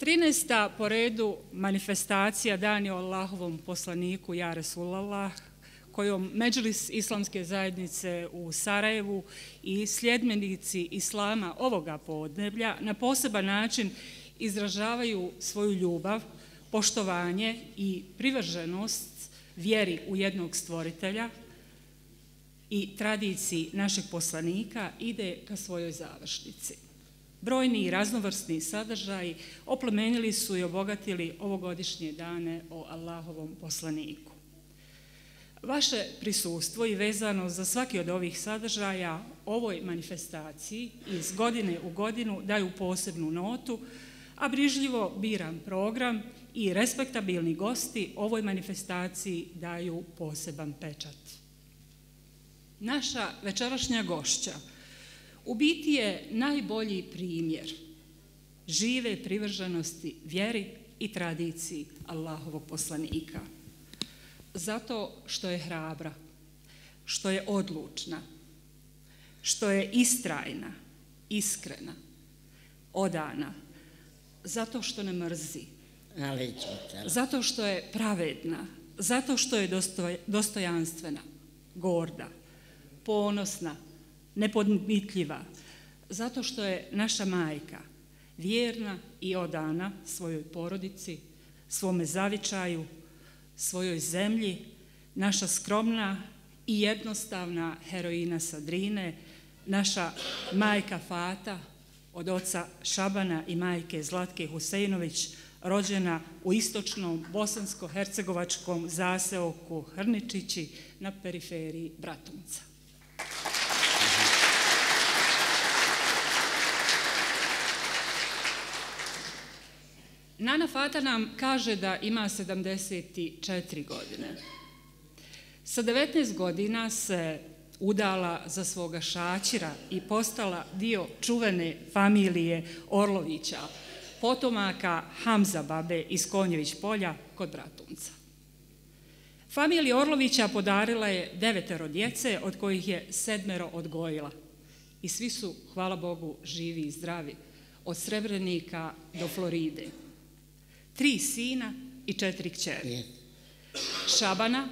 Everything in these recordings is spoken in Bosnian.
13. po redu manifestacija Dan je Allahovom poslaniku Ja Resulallah, kojom Medžlis Islamske zajednice u Sarajevu i sljedbenici Islama ovoga podneblja na poseban način izražavaju svoju ljubav, poštovanje i privrženost vjeri u jednog stvoritelja i tradiciji našeg poslanika ide ka svojoj završnici. Brojni i raznovrsni sadržaji oplemenili su i obogatili ovogodišnje dane o Allahovom poslaniku. Vaše prisustvo i vezano za svaki od ovih sadržaja ovoj manifestaciji iz godine u godinu daju posebnu notu, a brižljivo biran program i respektabilni gosti ovoj manifestaciji daju poseban pečat. Naša večerašnja gošća u biti je najbolji primjer žive privrženosti vjeri i tradiciji Allahovog poslanika. Zato što je hrabra, što je odlučna, što je istrajna, iskrena, odana, zato što ne mrzi, zato što je pravedna, zato što je dostojanstvena, gorda, ponosna, nepodmitljiva, zato što je naša majka vjerna i odana svojoj porodici, svome zavičaju, svojoj zemlji, naša skromna i jednostavna heroina sa Drine, naša majka Fata od oca Šabana i majke Zlatke Husejnović, rođena u istočnom bosansko-hercegovačkom zaseoku Hrničići na periferiji Bratunca. Nana Fata nam kaže da ima 74 godine. Sa 19 godina se udala za svoga šaćira i postala dio čuvene familije Orlovića, potomaka Hamza babe iz Konjević polja kod Bratunca. Familija Orlovića podarila je 9 djece, od kojih je 7 odgojila. I svi su, hvala Bogu, živi i zdravi, od Srebrenika do Floride. 3 sina i 4 kćeri. Šabana,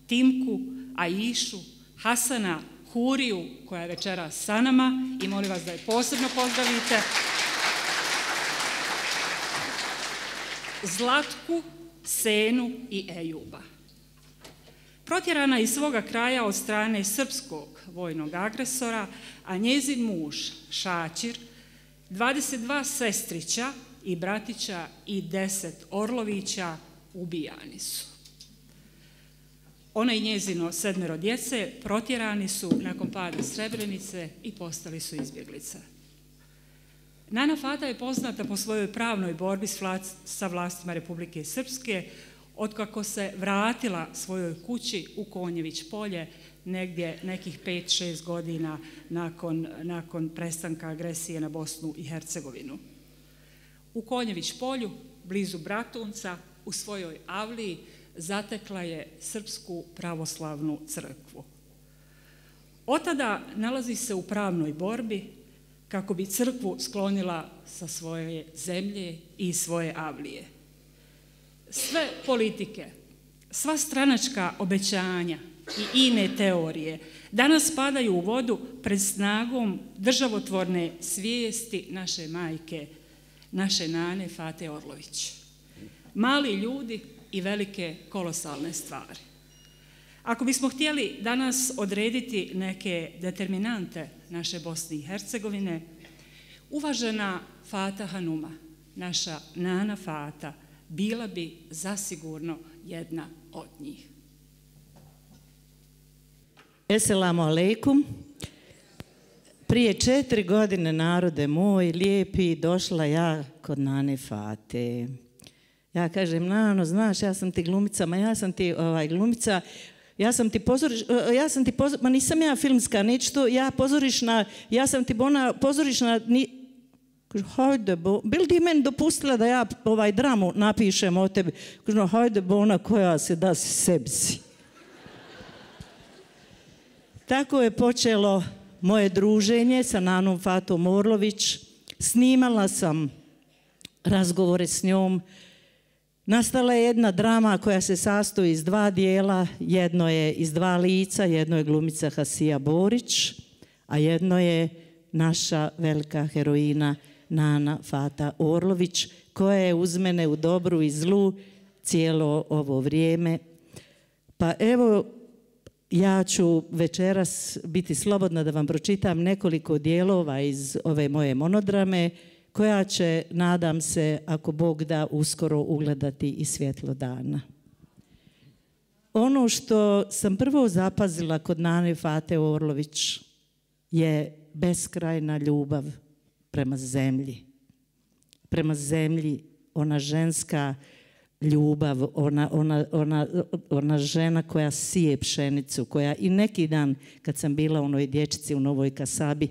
Timku, Aišu, Hasana, Huriju, koja je večeras sa nama i molim vas da je posebno pozdravite, Zlatku, Senu i Ejuba. Protjerana iz svoga kraja od strane srpskog vojnog agresora, a njezin muž, Šaćir, 22 sestrića i bratića i 10 Orlovića ubijani su. Ona i njezino 7 djece protjerani su nakon pada Srebrenice i postali su izbjeglice. Nana Fata je poznata po svojoj pravnoj borbi sa vlastima Republike Srpske, otkako se vratila svojoj kući u Konjević polje negdje nekih 5-6 godina nakon prestanka agresije na Bosnu i Hercegovinu. U Konjević polju, blizu Bratunca, u svojoj avliji zatekla je Srpsku pravoslavnu crkvu. Od tada nalazi se u pravnoj borbi kako bi crkvu sklonila sa svoje zemlje i svoje avlije. Sve politike, sva stranačka obećanja i ine teorije danas padaju u vodu pred snagom državotvorne svijesti naše majke, naše nane Fate Orlović. Mali ljudi i velike kolosalne stvari. Ako bismo htjeli danas odrediti neke determinante naše Bosne i Hercegovine, uvažena Fata Hanuma, naša Nana Fata, bila bi zasigurno jedna od njih. Esselamu alejkum. Prije 4 godine, narode moj, lijepi, došla ja kod Nane Fate. Ja kažem, Nano, znaš, ja sam ti glumica, ma ja sam ti glumica, ma nisam ja filmska, neću to, ja sam ti bona pozorišna, kaže, hajde, bil ti meni dopustila da ja dramu napišem o tebi? Kaže, no, hajde, bona koja se da si sebi si. Tako je počelo moje druženje sa Nanom Fatom Orlović. Snimala sam razgovore s njom. Nastala je jedna drama koja se sastoji iz dva dijela. Jedno je iz dva lica, jedno je glumica Hasija Borić, a jedno je naša velika heroina Nana Fata Orlović, koja je uz mene u dobru i zlu cijelo ovo vrijeme. Pa evo, ja ću večeras biti slobodna da vam pročitam nekoliko dijelova iz ove moje monodrame, koja će, nadam se, ako Bog da, uskoro ugledati i svjetlo dana. Ono što sam prvo zapazila kod Nane Fate Orlović je beskrajna ljubav prema zemlji. Prema zemlji, ona ženska ljubav, ona žena koja sije pšenicu, koja i neki dan kad sam bila u onoj dječici u Novoj Kasabi,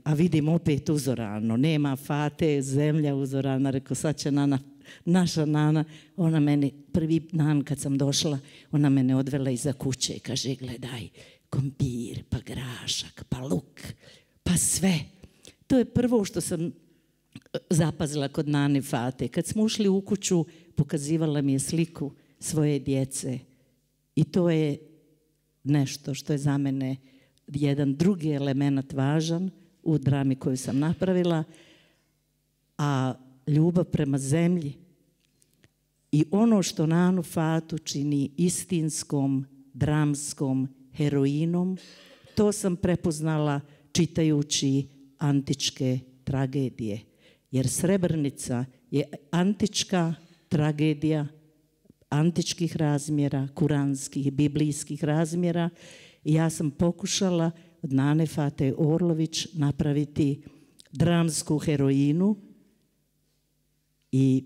a vidim opet uzorano, nema Fate, zemlja uzorana, rekao sad će naša Nana, ona meni prvi dan kad sam došla, ona mene odvela iza kuće i kaže gledaj, krompir, pa grašak, pa luk, pa sve. To je prvo što sam zapazila kod Nane Fate. Kad smo ušli u kuću, pokazivala mi je sliku svoje djece i to je nešto što je za mene jedan drugi element važan u drami koju sam napravila, a ljubav prema zemlji i ono što Nanu Fatu čini istinskom, dramskom heroinom, to sam prepoznala čitajući antičke tragedije. Jer Srebrenica je antička tragedija, antičkih razmjera, kuranskih, biblijskih razmjera. I ja sam pokušala od Nane Fate Orlović napraviti dramsku heroinu. I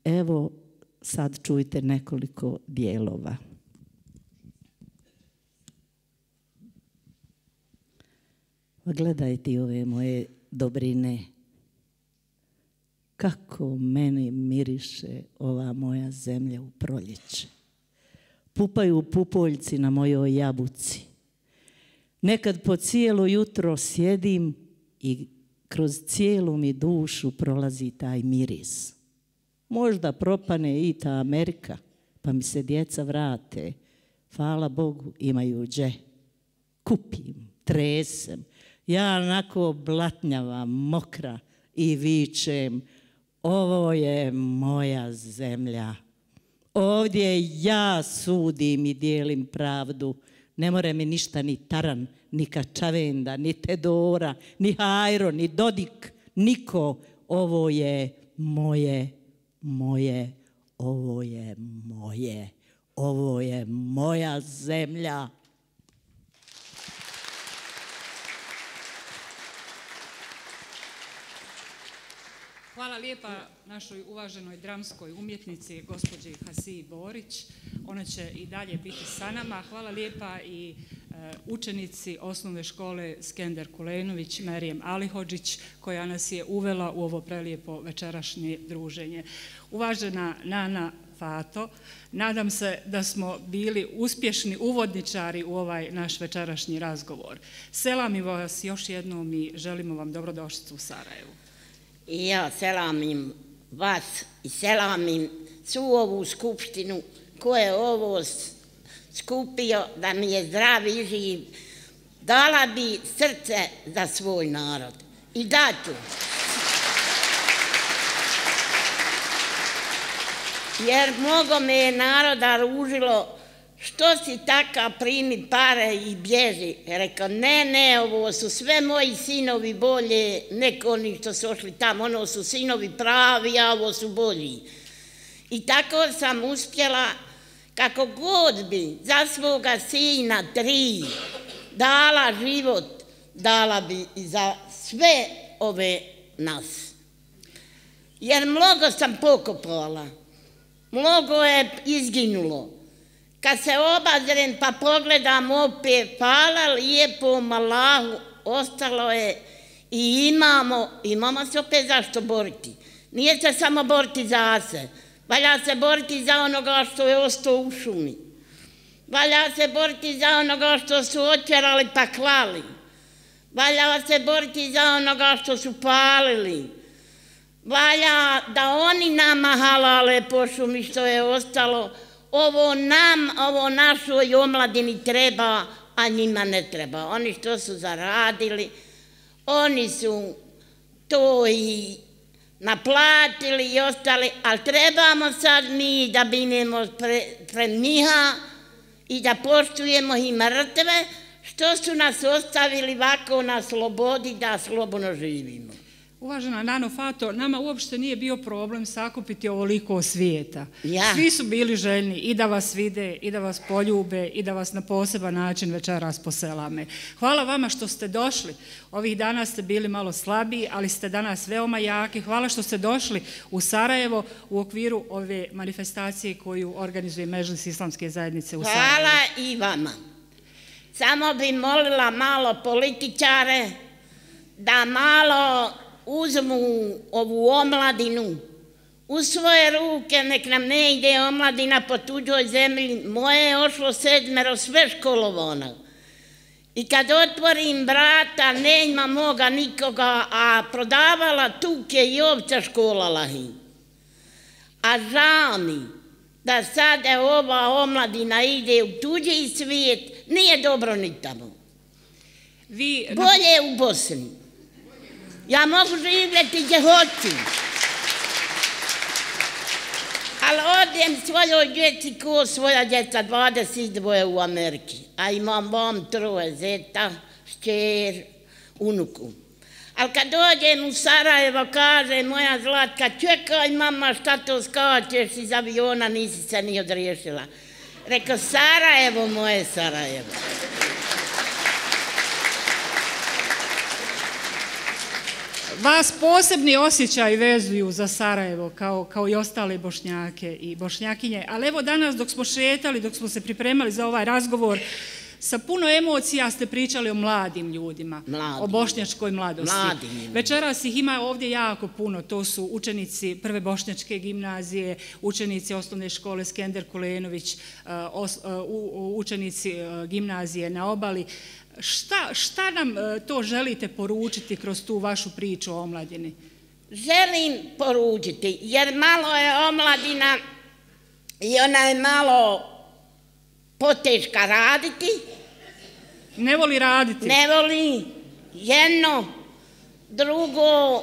evo sad čujte nekoliko dijelova. Gledaj ti ove moje dobrine. Kako meni miriše ova moja zemlja u proljeće. Pupaju pupoljci na mojoj jabuci. Nekad po cijelo jutro sjedim i kroz cijelu mi dušu prolazi taj miris. Možda propane i ta Amerika, pa mi se djeca vrate. Hvala Bogu, imaju dže. Kupim, tresem. Ja onako blatnjavam, mokra i vičem. Ovo je moja zemlja. Ovdje ja sudim i dijelim pravdu. Ne more mi ništa ni Taran, ni Kačavenda, ni Tedora, ni Hajro, ni Dodik, niko. Ovo je moje, moje, ovo je moje. Ovo je moja zemlja. Hvala lijepa našoj uvaženoj dramskoj umjetnici, gospođi Hasiji Borić. Ona će i dalje biti sa nama. Hvala lijepa i učenici osnovne škole Skender Kulenović, Merijem Alihodžić, koja nas je uvela u ovo prelijepo večerašnje druženje. Uvažena Nana Fato, nadam se da smo bili uspješni uvodničari u ovaj naš večerašnji razgovor. Selamimo vas još jednom i želimo vam dobrodošlicu u Sarajevu. I ja selamim vas i selamim svu ovu skupštinu koja je ovo skupio da mi je zdrav i živ. Dala bi srce za svoj narod. I daću. Jer mnogo me je naroda ružilo, što si taka, primi pare i bježi. Rekao, ne, ovo su sve moji sinovi bolje, neko oni što su ošli tamo, ono su sinovi pravi, a ovo su bolji. I tako sam uspjela, kako god bi za svoga sina 3 dala život, dala bi i za sve ove nas. Jer mnogo sam pokopala, mnogo je izginulo. Kad se obazrem pa pogledam opet, hvala lijepom Allahu, ostalo je i imamo se opet zašto boriti. Nije se samo boriti za se, valja se boriti za onoga što je ostao u šumi. Valja se boriti za onoga što su otjerali pa klali. Valja se boriti za onoga što su palili. valja da oni nama halale po šumi što je ostalo. Ovo našoj omladini treba, a njima ne treba. Oni što su zaradili, oni su to i naplatili i ostali, ali trebamo sad mi da binemo pred njiha i da poštujemo i mrtve što su nas ostavili ovako na slobodi da slobodno živimo. Uvažena Nano Fato, nama uopšte nije bio problem sakupiti ovoliko svijeta. Ja. Svi su bili željni i da vas vide, i da vas poljube, i da vas na poseban način večeras poselame. Hvala vama što ste došli. Ovih dana ste bili malo slabiji, ali ste danas veoma jaki. Hvala što ste došli u Sarajevo u okviru ove manifestacije koju organizuje Medžlis Islamske zajednice u Sarajevu. Hvala i vama. Samo bi molila malo političare da malo uzmu ovu omladinu u svoje ruke, nek nam ne ide omladina po tuđoj zemlji. Moje je ošlo 7, sve školovano. I kad otvorim vrata, nema moga nikoga, a prodavala tuke i ovca školala ih. A žao mi da sada ova omladina ide u tuđi svijet, nije dobro ni tamo. Bolje je u Bosni. Ja mogu živjeti gdje hoću. Ali odem svojoj djeci ko svoja djeca, 22 u Ameriki. A imam 3 zeta, šćer, unuku. Ali kad dođem u Sarajevo, kaže moja Zlatka, čekaj mama, šta to skačeš iz aviona, nisi se ni odriješila. Rekao, Sarajevo, moje Sarajevo. Vas posebni osjećaj vezuju za Sarajevo, kao i ostale Bošnjake i Bošnjakinje. Ali evo danas dok smo šetali, dok smo se pripremali za ovaj razgovor, sa puno emocija ste pričali o mladim ljudima, o bošnjačkoj mladosti. Večeras ih ima ovdje jako puno, to su učenici Prve bošnjačke gimnazije, učenici osnovne škole Skender Kulenović, učenici gimnazije na Obali. Šta nam to želite poručiti kroz tu vašu priču o omladini? Želim poručiti, jer malo je omladina i ona je malo poteška raditi. Ne voli raditi? Ne voli. Jedno, drugo,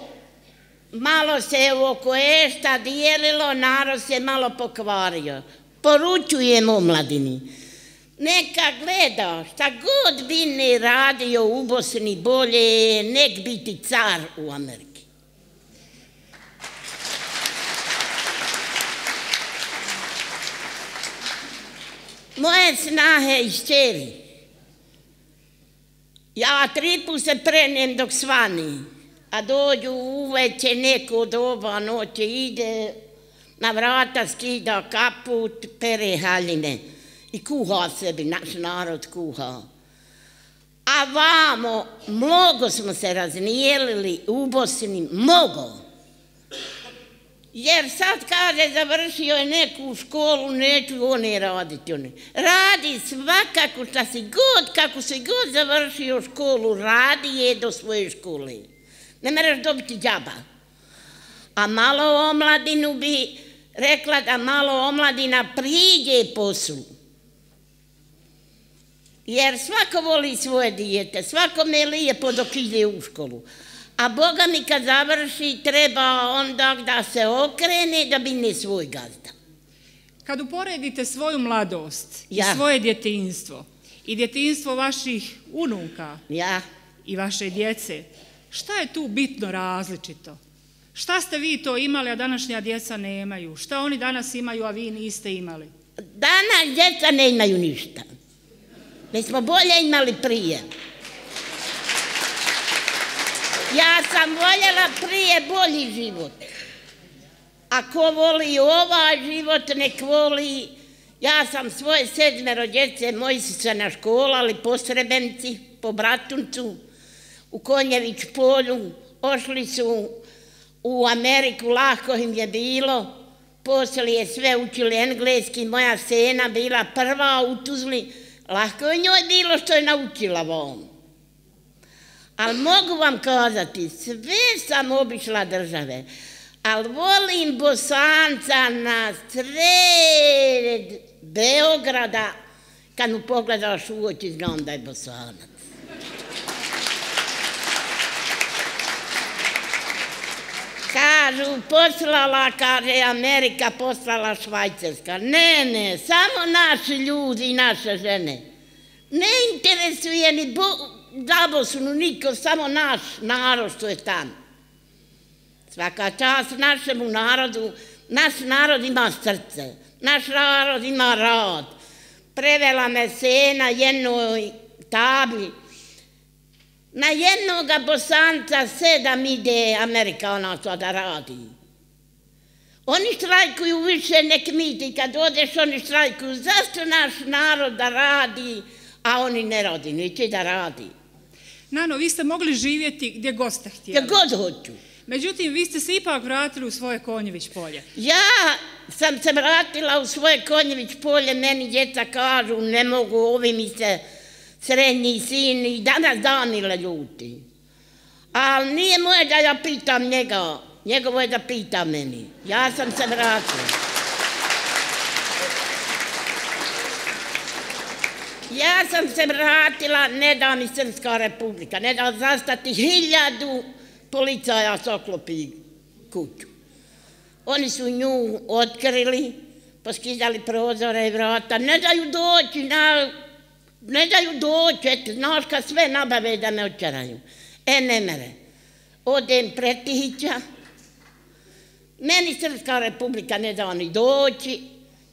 malo se oko ešta dijelilo, narod se malo pokvario. Poručujem omladini. Neka gleda, šta god bi ne radio u Bosni, bolje nek biti car u Ameriki. Moje snahe i šćeri, ja 3 put se prenem dok svani, a dođu uveče neko doba noće, ide na vrata, skida kaput, pere haljine. I kuha sebi, naš narod kuha. A vamo, mnogo smo se raznijelili u Bosni, mnogo. Jer sad kaže, završio je neku školu, neću one raditi. Radi svakako šta si god, kako si god završio školu, radi je do svoje škole. Ne mereš dobiti džaba. A malo omladinu bi rekla da malo omladina priđe poslu. Jer svako voli svoje dijete, svakome je lijepo dok ide u školu. A Boga mi kad završi treba onda da se okrene da bine svoj gazda. Kad uporedite svoju mladost i svoje djetinjstvo i djetinjstvo vaših unuka i vaše djece, šta je tu bitno različito? Šta ste vi to imali, a današnja djeca nemaju? Šta oni danas imaju, a vi niste imali? Danas djeca ne imaju ništa. Mi smo bolje imali prije. Ja sam voljela prije bolji život. Ako voli ovaj život, nek voli. Ja sam svoje 7 djece, moji su se naškolali po Srebrenici, po Bratuncu, u Konjević polju. Ošli su u Ameriku, lako im je bilo. Poslije sve učili engleski, moja sena bila prva u Tuzli. Lako je njoj bilo što je naučila vam. Ali mogu vam kazati, sve sam obišla države. ali volim Bosanca na sred Beograda, kad mu pogledaš u oči, znam da je Bosanac. Kažu, poslala, kaže Amerika, poslala Švajcarska. Ne, samo naši ljudi i naše žene. Ne interesuje ni Zabosnu niko, samo naš narod što je tamo. Svaka čast našemu narodu, naš narod ima srce, naš narod ima rad. Prevela me se na jednoj tabli. Na jednoga Bosanca 7 ide Amerikanaca da radi. Oni štrajkuju više nek mi ti, kad odeš oni štrajkuju. Zašto naš narod da radi, a oni ne radi, neće da radi. Nano, vi ste mogli živjeti gdje god ste htjeli. Gdje god hoću. Međutim, vi ste se ipak vratili u svoje Konjević polje. Ja sam se vratila u svoje Konjević polje, meni djeca kažu ne mogu, ovi mi se srednji sin i danas danile ljuti. Ali nije moje da ja pitam njega, njegovo je da pita meni. Ja sam se vratila. Ja sam se vratila, ne da mi Srpska republika, ne da zastati 1000 policaja soklopi kuću. Oni su nju otkrili, poskidali prozore i vrata, ne daju doći, znaš kad sve nabave da me očaraju. Ne mere. Odem Pretihića, meni Srpska republika ne da ni doći,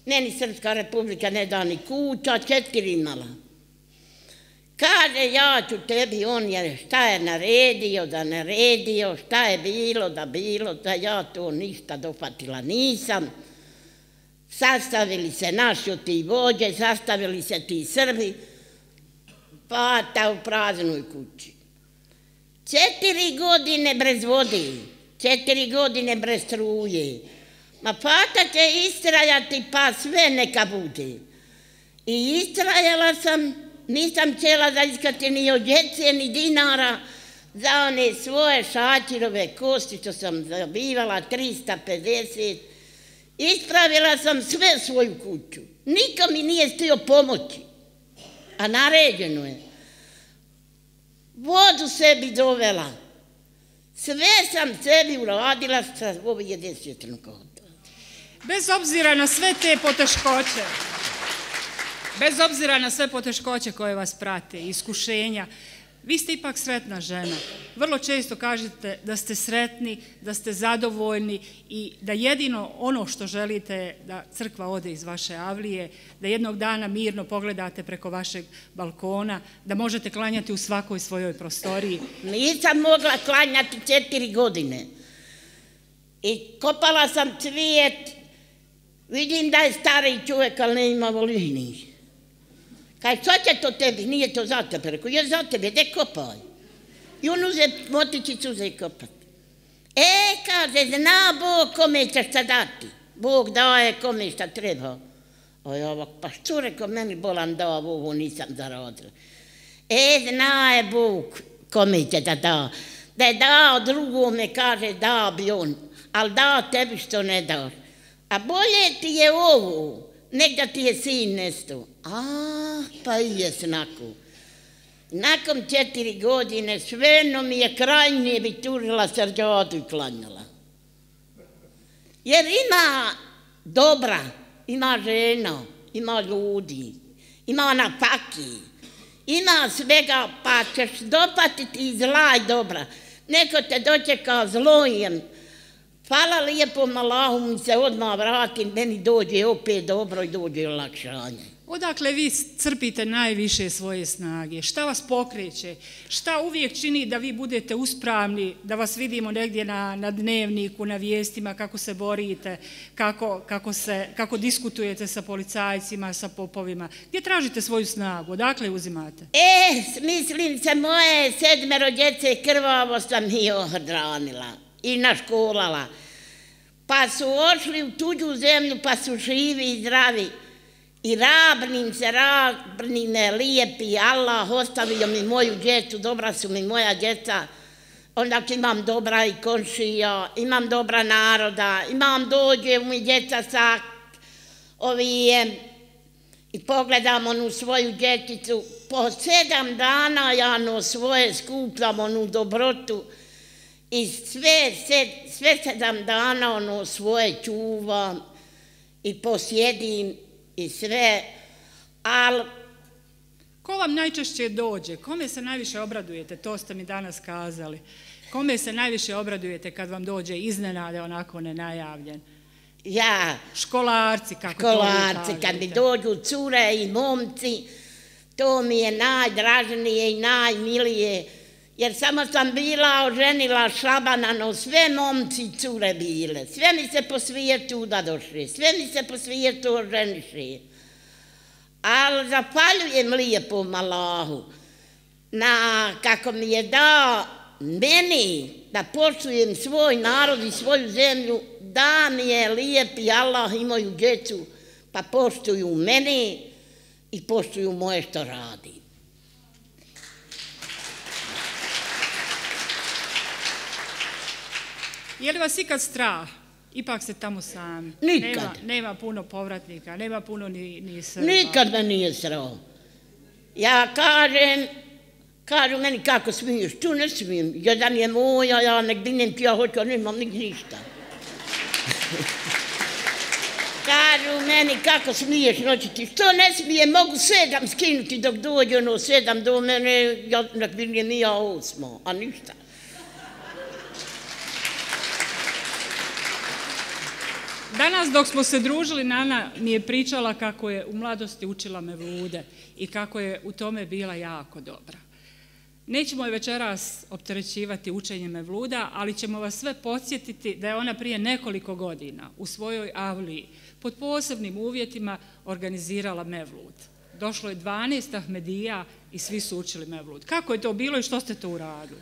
meni Srpska republika ne da ni kuća, 4 imala. Kaže, ja ću tebi, on je šta je naredio, šta je bilo, da ja to ništa dohvatila nisam. Sastavili se naši ti vođe, sastavili se ti Srbi, pata u praznoj kući. 4 godine bez vode, 4 godine bez struje. Ma pata će istrajati pa sve neka bude. I istrajala sam, nisam htjela da iskati ni od djece, ni dinara za one svoje šačirove kosti što sam zabivala, 350. Ispravila sam sve svoju kuću. Niko mi nije htio pomoći. A naređeno je. Vodu sebi dovela. Sve sam sebi uradila sa ovih 10 kota. Bez obzira na sve te poteškoće, bez obzira na sve poteškoće koje vas prate, iskušenja, vi ste ipak sretna žena. Vrlo često kažete da ste sretni, da ste zadovoljni i da jedino ono što želite da crkva ode iz vaše avlije, da jednog dana mirno pogledate preko vašeg balkona, da možete klanjati u svakoj svojoj prostoriji. Nisam mogla klanjati 4 godine. I kopala sam cvijet, vidim da je stari čovjek, ali ne ima volini. Kaj, što će to tebi? Nije to za tebe. Rekao, je za tebe, gdje kopaj? I on uze motičicu, uze kopat. Kaže, zna Bog kome će šta dati. Bog daje kome šta treba. A ja ovak, pa što rekao, meni bolan dao, ovo nisam zaradila. Zna je Bog kome će da da. Da je dao drugome, kaže, dao bi on. Ali dao tebi što ne daš. A bolje ti je ovo, nek da ti je sin nesto. Pa i je snako. Nakon 4 godine sveno mi je krajnje bi tužila srđadu i klanjala. Jer ima dobra, ima žena, ima ljudi, ima na paki, ima svega, pa ćeš dopatiti i zla i dobra. Neko te dočeka zlojem. Hvala lijepom Allahu mi se odmah vrati, meni dođe opet dobro i dođe olakšanje. Odakle vi crpite najviše svoje snage? Šta vas pokreće? Šta uvijek čini da vi budete uspravni, da vas vidimo negdje na dnevniku, na vijestima, kako se borite, kako diskutujete sa policajcima, sa popovima? Gdje tražite svoju snagu? Odakle uzimate? Mislim se moje 7 djece krvavo sam ih ohranila i naškolala. Pa su ošli u tuđu zemlju, pa su živi i zdravi. I rabnim lijepi, Allah ostavio mi moju djecu, dobra su mi moja djeca. onda imam dobra i komšija, imam dobra naroda, dođe mi djeca sa ovijem i pogledam onu svoju djeticu. Po 7 dana ja svoje skupljam onu dobrotu i sve 7 dana svoje čuvam i posjedim i sve, ali... Ko vam najčešće dođe? Kome se najviše obradujete? To ste mi danas kazali. Kome se najviše obradujete kad vam dođe iznenade, onako nenajavljen? Ja. Školarci, kako to vi kažete. Školarci, kad mi dođu cure i momci, to mi je najdražnije i najmilije. Jer samo sam bila oženila Šabana, no sve momci cure bile. Sve mi se po svijetu da došli, sve mi se po svijetu oženiši. Ali zahvaljujem lijepom Allahu na kako mi je dao meni da poštujem svoj narod i svoju zemlju, da mi je lijepi Allah i moju djecu, pa poštuju mene i poštuju moje što radim. Je li vas ikad strah? Ipak ste tamo sami. Nikad. Nema puno povratnika, nema puno ni Srba. Nikad me nije strah. Ja kažu meni kako smiješ, tu ne smijem. Jedan je moja, ja nek dinem ti ja hoću, a nemam ništa. Kažu meni kako smiješ noćiti, što ne smijem, mogu 7 skinuti dok dođe 7 do mene, nek dinem i ja 8, a ništa. Danas dok smo se družili, Nana mi je pričala kako je u mladosti učila mevlude i kako je u tome bila jako dobra. Nećemo je večeras opterećivati učenjem mevluda, ali ćemo vas sve podsjetiti da je ona prije nekoliko godina u svojoj avliji pod posebnim uvjetima organizirala mevlud. Došlo je 12 Ahmedija i svi su učili mevlud. Kako je to bilo i što ste to uradili?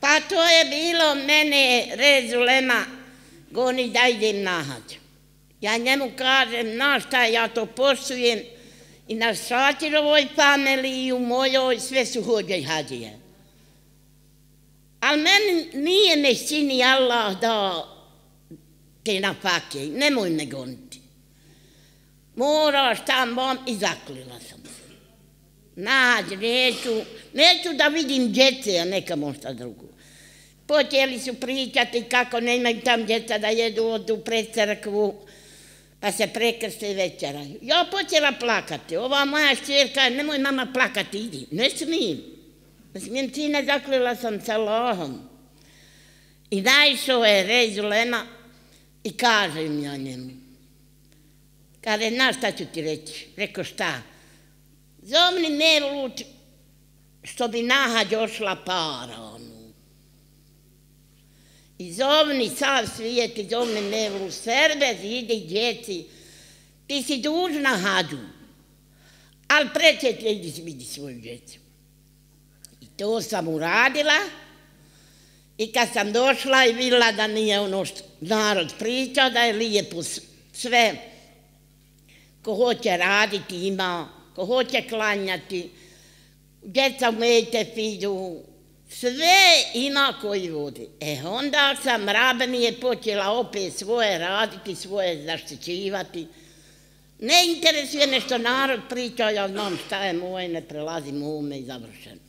Pa to je bilo mene Rezulema goni da idem na hađ. Ja njemu kažem, na šta ja to poštujem i na Šatirovoj familiji i u mojoj sve su hođe i hađije. Ali meni nije me čini Allah dao te napake, nemoj me goniti. Moraš tamo i zaklila sam se. Nađi, neću da vidim djece, a neka možda drugu. Počeli su pričati kako nemaju tam djeca da jedu, odu pred crkvu, pa se prekrste i večeraju. Ja počela plakati. Ova moja šćerka, nemoj mama plakati, idi. Ne smijem. Ne smijem, sine, zaklila sam sa Allahom. I naišao je Rezulema i kažem ja njemu. Kaže, znaš šta ću ti reći? Rekao, šta? Zovni mevlud što bi na hađ ošla para. I zovni sav svijet, i zovni mevlud, Srbez, idi djeci. Ti si dužna hađu, ali predsjetno idi vidi svoju djecu. I to sam uradila i kad sam došla i vidjela da nije ono što narod pričao, da je lijepo sve. Ko hoće raditi ima, ko hoće klanjati, djeca umejte fidu, sve ima koji vodi. Onda sam rabe mi je počela opet svoje raditi, svoje zaštićivati. Ne interesuje nešto narod priča, ja znam šta je moje, ne prelazim u ume i završeno.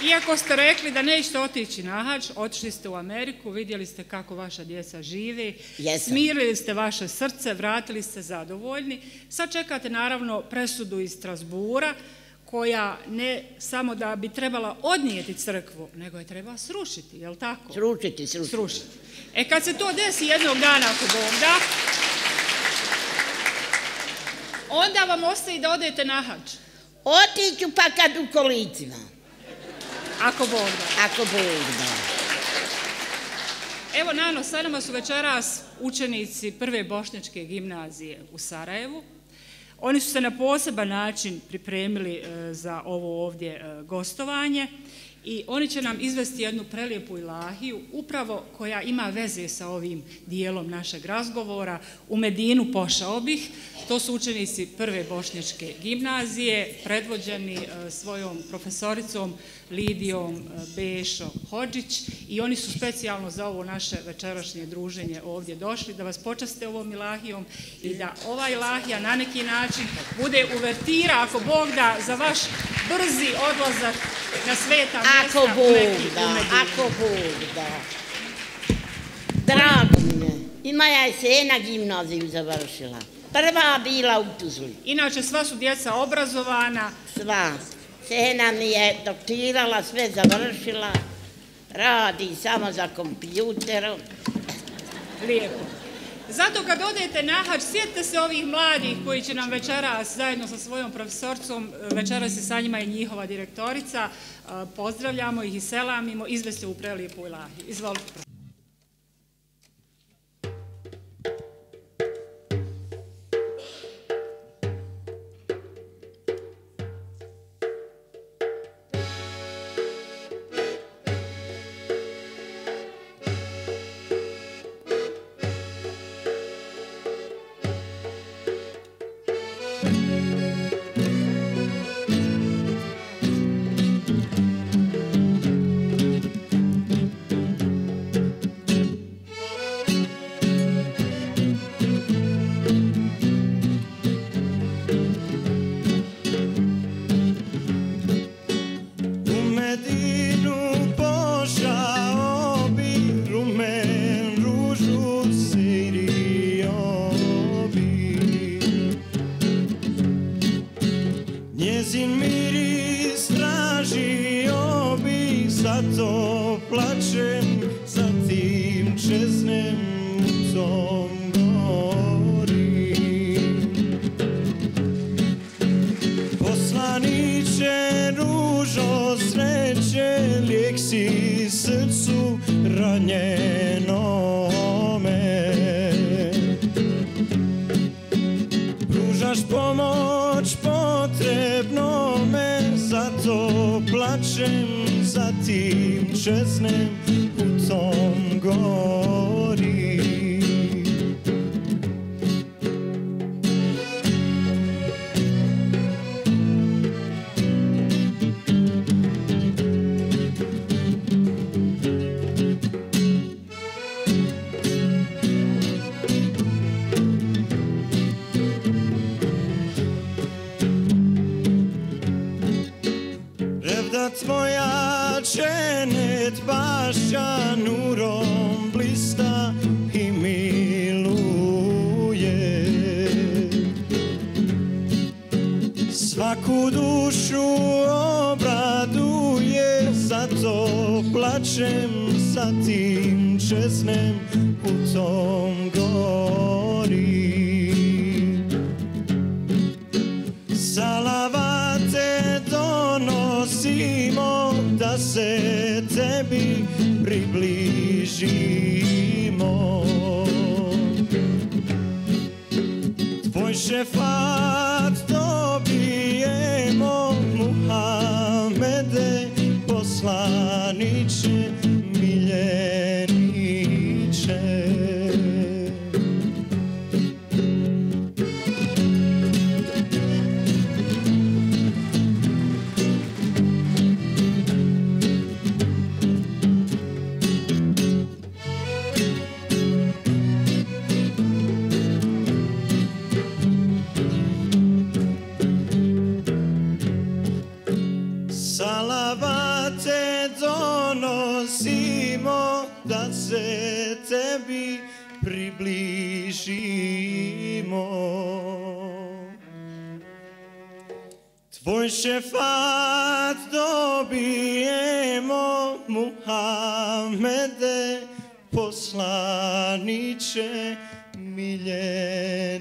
Iako ste rekli da nećete otići na hađ, otišli ste u Ameriku, vidjeli ste kako vaša djeca žive, smirili ste vaše srce, vratili ste zadovoljni. Sad čekate naravno presudu iz Strasbura koja ne samo da bi trebala odnijeti crkvu, nego je treba srušiti, je li tako? Srušiti. Kad se to desi jednog dana ako Bog da, onda vam ostaje da odete na hađ. Otiću pa kad u kolicima. Ako Bog da. Ako Bog da. Evo, Nano, sa nama su večeras učenici Prve bošnjačke gimnazije u Sarajevu. Oni su se na poseban način pripremili za ovo ovdje gostovanje i oni će nam izvesti jednu prelijepu ilahiju, upravo koja ima veze sa ovim dijelom našeg razgovora. U Medinu pošao bih, To su učenici prve bošnjačke gimnazije, predvođeni svojom profesoricom Lidijom Bešo Hodžić, i oni su specijalno za ovo naše večerašnje druženje ovdje došli da vas počaste ovom ilahijom i da ova ilahija na neki način bude uvertira, ako Bog da, za vaš brzi odlazak na sveta mjesta u Medinu. Ako Bog da. Drago mi je. I moja je Sena gimnaziju završila. Prva bila u Tuzli. Inače, sva su djeca obrazovana. Sva. Sena mi je doktirala, sve završila. Radi samo za kompjuterom. Lijepo. Zato kad odete na hađ, sjetite se ovih mladih koji će nam večeras zajedno sa svojom profesorcom, večeras se sa njima i njihova direktorica, pozdravljamo ih i selamimo, izvesti u prelijepu ilahiju. Izvolite. Tvoj šefat dobijemo, Muhammede, poslaniče, miljeniče.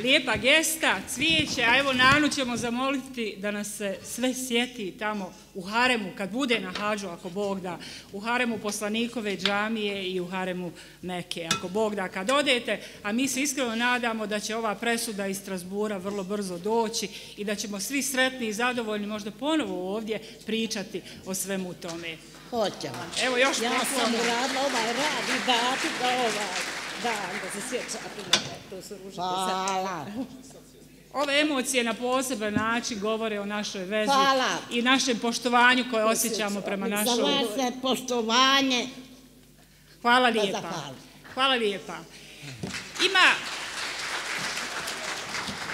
Lijepa gesta, cvijeće, a evo Nanu ćemo zamoliti da nas se sve sjeti tamo u haremu, kad bude na hadžu, ako Bog da, u haremu poslanikove džamije i u haremu Meke, ako Bog da, kad odete, a mi se iskreno nadamo da će ova presuda iz Strasbura vrlo brzo doći i da ćemo svi sretni i zadovoljni možda ponovo ovdje pričati o svemu tome. Hoćemo. Evo još Ja sam uradila ovaj rad i dati da dan, da se sjećate, to su ružite. Hvala. Ove emocije na poseban način govore o našoj vezi Hvala. i našem poštovanju koje osjećamo prema Za našoj... vaše poštovanje. Hvala lijepa. zahvalim. Hvala lijepa.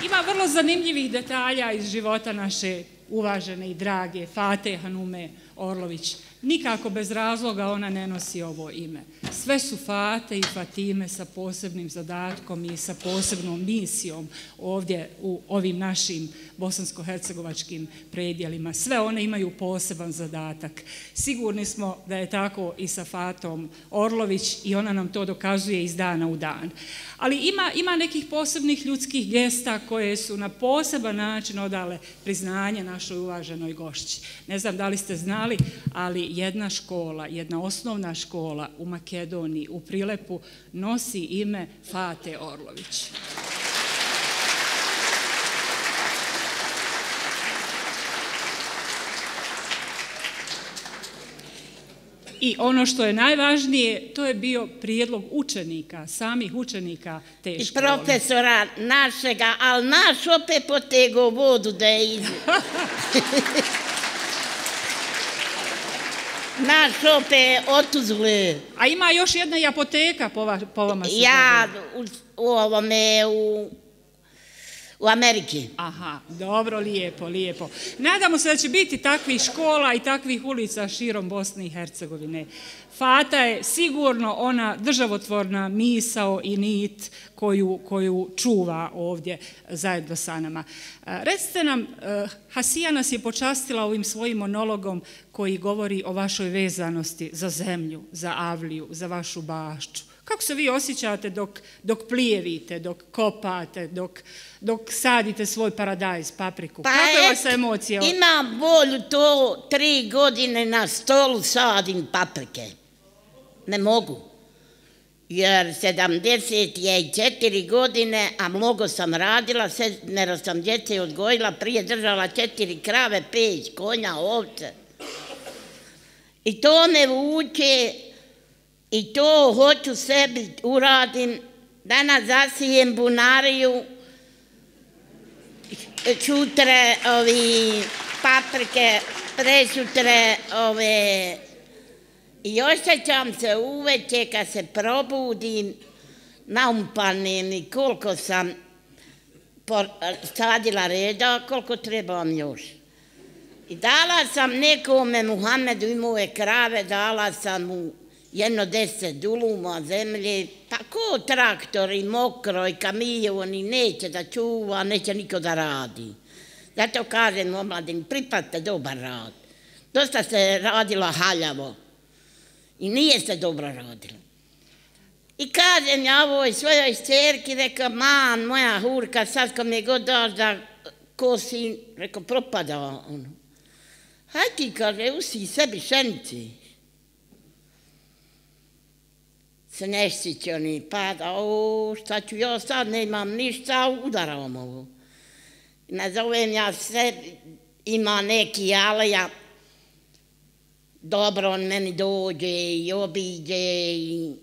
Ima vrlo zanimljivih detalja iz života naše uvažene i drage Fate Hanume Orlović. Nikako bez razloga ona ne nosi ovo ime. Sve su Fate i Fatime sa posebnim zadatkom i sa posebnom misijom ovdje u ovim našim bosansko-hercegovačkim predjelima. Sve one imaju poseban zadatak. Sigurni smo da je tako i sa Fatom Orlović i ona nam to dokazuje iz dana u dan. Ali ima nekih posebnih ljudskih gesta koje su na poseban način odale priznanje našoj uvaženoj gošći. Ne znam da li ste znali, ali jedna škola, jedna osnovna škola u Makedoniji, u Prilepu, nosi ime Fate Orlović. I ono što je najvažnije, to je bio prijedlog učenika, samih učenika te škole. I profesora našega, ali naš opet potego vodu da je izi. Naš opet otuzle. A ima još jedna i apoteka po vama se Ja zove. u Ameriki. Aha, dobro, lijepo. Nadamo se da će biti takvih škola i takvih ulica širom Bosne i Hercegovine. Fata je sigurno ona državotvorna misao i nit koju čuva ovdje zajedno sa nama. Recite nam, Hasija nas je počastila ovim svojim monologom koji govori o vašoj vezanosti za zemlju, za avliju, za vašu bašću. Kako se vi osjećate dok plijevite, dok kopate, dok sadite svoj paradajz, papriku? Kako je vaša emocija? Imam volju to 3 godine na stolu sadim paprike. Ne mogu. Jer 74 godine, a mnogo sam radila, 7 sam djece odgojila, prije držala 4 krave, 5 konja, ovce. I to me vuče. I to hoću sebi uradim, danas zasijem bunariju, čutre paprike, prešutre i osjećam se uveče kad se probudim, naumpanim i koliko sam sadila reda, koliko trebam još. I dala sam nekome, Muhamedu imao je krave, dala sam mu 10 duluma zemlje, pa ko traktor i mokro i kamion i neće da čuva, neće niko da radi. Zato kažem omladin, pripazite dobar rad. Dosta se radilo haljavo i nije se dobro radilo. I kažem ja ovoj svojoj čerki, reka, man, moja hurka, sad ko mi god daš da kosim, reka, propada ono. Haj ti, kaže, usi sebi šenici. Snešćić oni pada, šta ću ja sad, nemam ništa, udaram ovo. Nazovem ja sve, ima neki aleja, dobro on meni dođe i obiđe i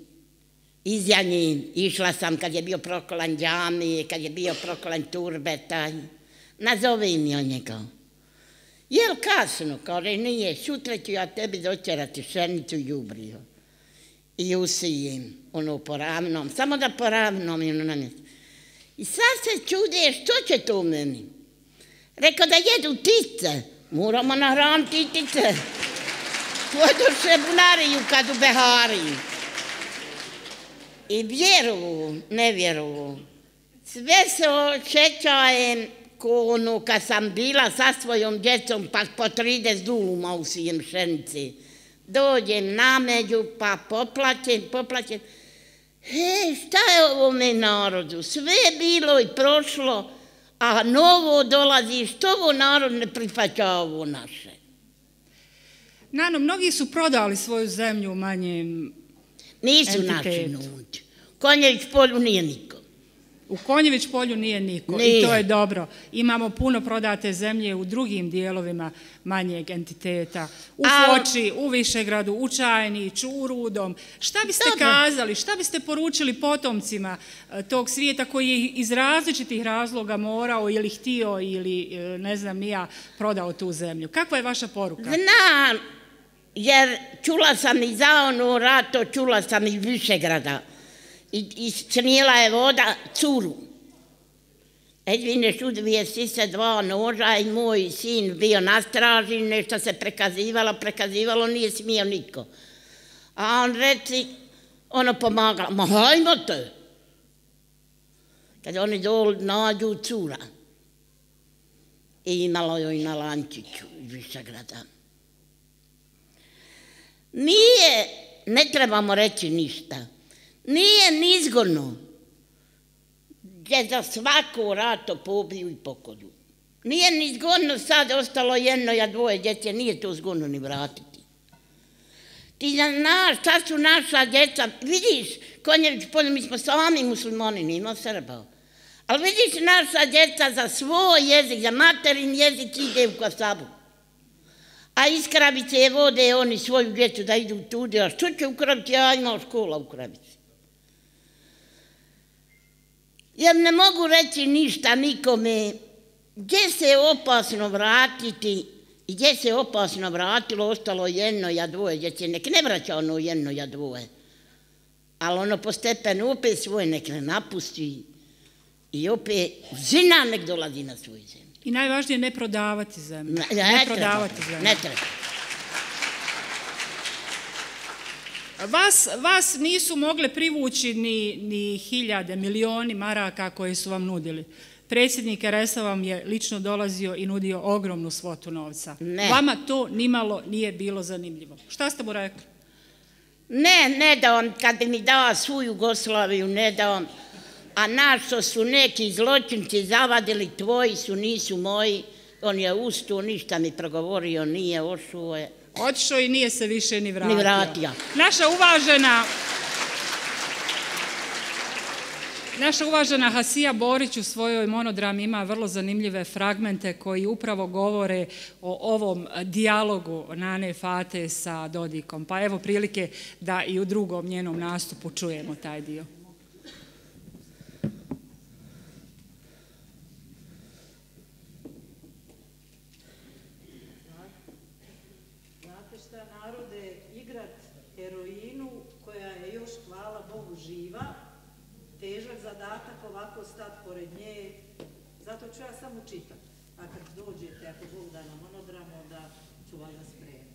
izjanjim. Išla sam kad je bio prokolan džamije, kad je bio prokolan turbeta. Nazovem ja njega. Jel kasno, kaže, nije, sutra ću ja tebi doćerati šenicu i đubrivo. I usijem, ono poravnom, samo da poravnom i ono na mjestu. I sad se čude, što će to meni? Rekao da jedu ptice, moramo nahraniti ptice. Podoše bunariju kad u Behariji. I vjeruju, ne vjeruju. Sve se osjećajem ko ono kad sam bila sa svojom djecom, pa po 30 duluma usijem šenici. Dođem na među, pa poplaćem. Šta je ovome narodu? Sve je bilo i prošlo, a novo dolazi. Što ovo narod ne prihvaća ovo naše? Nano, mnogi su prodali svoju zemlju u manjem Nisu naši ljudi. Konjević polju nije niko. U Konjević polju nije niko i to je dobro. Imamo puno prodate zemlje u drugim dijelovima manjeg entiteta. U Foči, u Višegradu, u Čajniću, u Rudom. Šta biste kazali, šta biste poručili potomcima tog svijeta koji je iz različitih razloga morao ili htio ili ne znam ni ja prodao tu zemlju? Kakva je vaša poruka? Znam, jer čula sam i za ono rato, čula sam iz Višegrada. I snijela je voda curu. Edvine Šudvije sise 2 noža i moj sin bio na straži, nešto se prekazivalo, nije smio niko. A on reci, ono pomagala, ma hajmo te. Kad oni dol nađu cura. I imalo joj na lančiću iz Višegrada. Nije, ne trebamo reći ništa. Nije nizgodno gdje za svako rato pobiju i pokolju. Nije nizgodno sad ostalo jedno, ja 2 djece, nije to zgodno ni vratiti. Ti znaš, šta su naša djeca, vidiš, Konjević polju, mi smo sami muslimani, nima Srba. Ali vidiš, naša djeca za svoj jezik, za materin jezik ide u kasabu. A iz Kravice je vode oni svoju djecu da idu tude, a što će u Kravici, ja imam škola u Kravici. Jer ne mogu reći ništa nikome gdje se je opasno vratiti i gdje se je opasno vratilo, ostalo jedno, ja 2 djece, nek ne vraća ono jedno, ja 2. Ali ono postepeno opet svoje nek ne napusti i opet zina nek dolazi na svoju zemlju. I najvažnije ne prodavati zemlju. Ne prodavati zemlju. Ne treba. Vas nisu mogle privući ni hiljade, milioni maraka koje su vam nudili. Predsjednik RS-a vam je lično dolazio i nudio ogromnu svotu novca. Ne. Vama to nimalo nije bilo zanimljivo. Šta ste mu rekli? Ne dam, kad bi mi dao svu Jugoslaviju, ne dam. A našto su neki zločinci zavadili, tvoji su, nisu moji. On je ustao, ništa mi progovorio, nije, ošuo je. Otišao i nije se više ni vratio. Ni vratio. Naša uvažena Hasija Borić u svojoj monodrami ima vrlo zanimljive fragmente koji upravo govore o ovom dijalogu Nane Fate sa Dodikom. Pa evo prilike da i u drugom njenom nastupu čujemo taj dio. Težak zadatak ovako stati pored nje, zato ću ja samo čitati. A kad dođete, ako Bog da na monodram, onda ću valjda spremiti.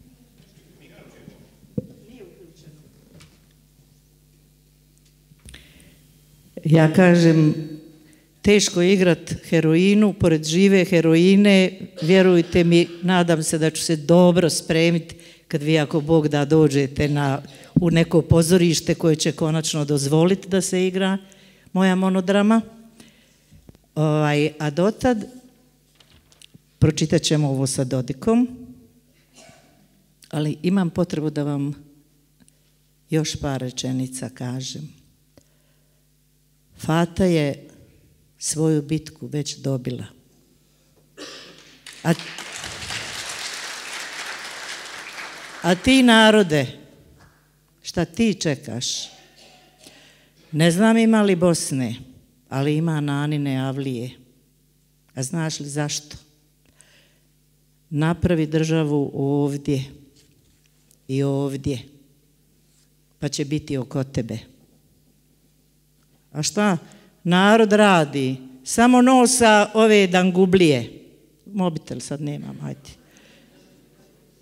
Nije uključeno. Ja kažem, teško je igrat heroinu, pored žive heroine, vjerujte mi, nadam se da ću se dobro spremiti kad vi, ako Bog da, dođete u neko pozorište koje će konačno dozvoliti da se igra moja monodrama. A dotad pročitat ćemo ovo sa Dodikom, ali imam potrebu da vam još par rečenica kažem. Fata je svoju bitku već dobila. A ti narode, šta ti čekaš? Ne znam ima li Bosne, ali ima Nanine avlije. A znaš li zašto? Napravi državu ovdje i ovdje, pa će biti oko tebe. A šta narod radi? Samo nosa ove dangublije. Mobitel sad nemam, hajde.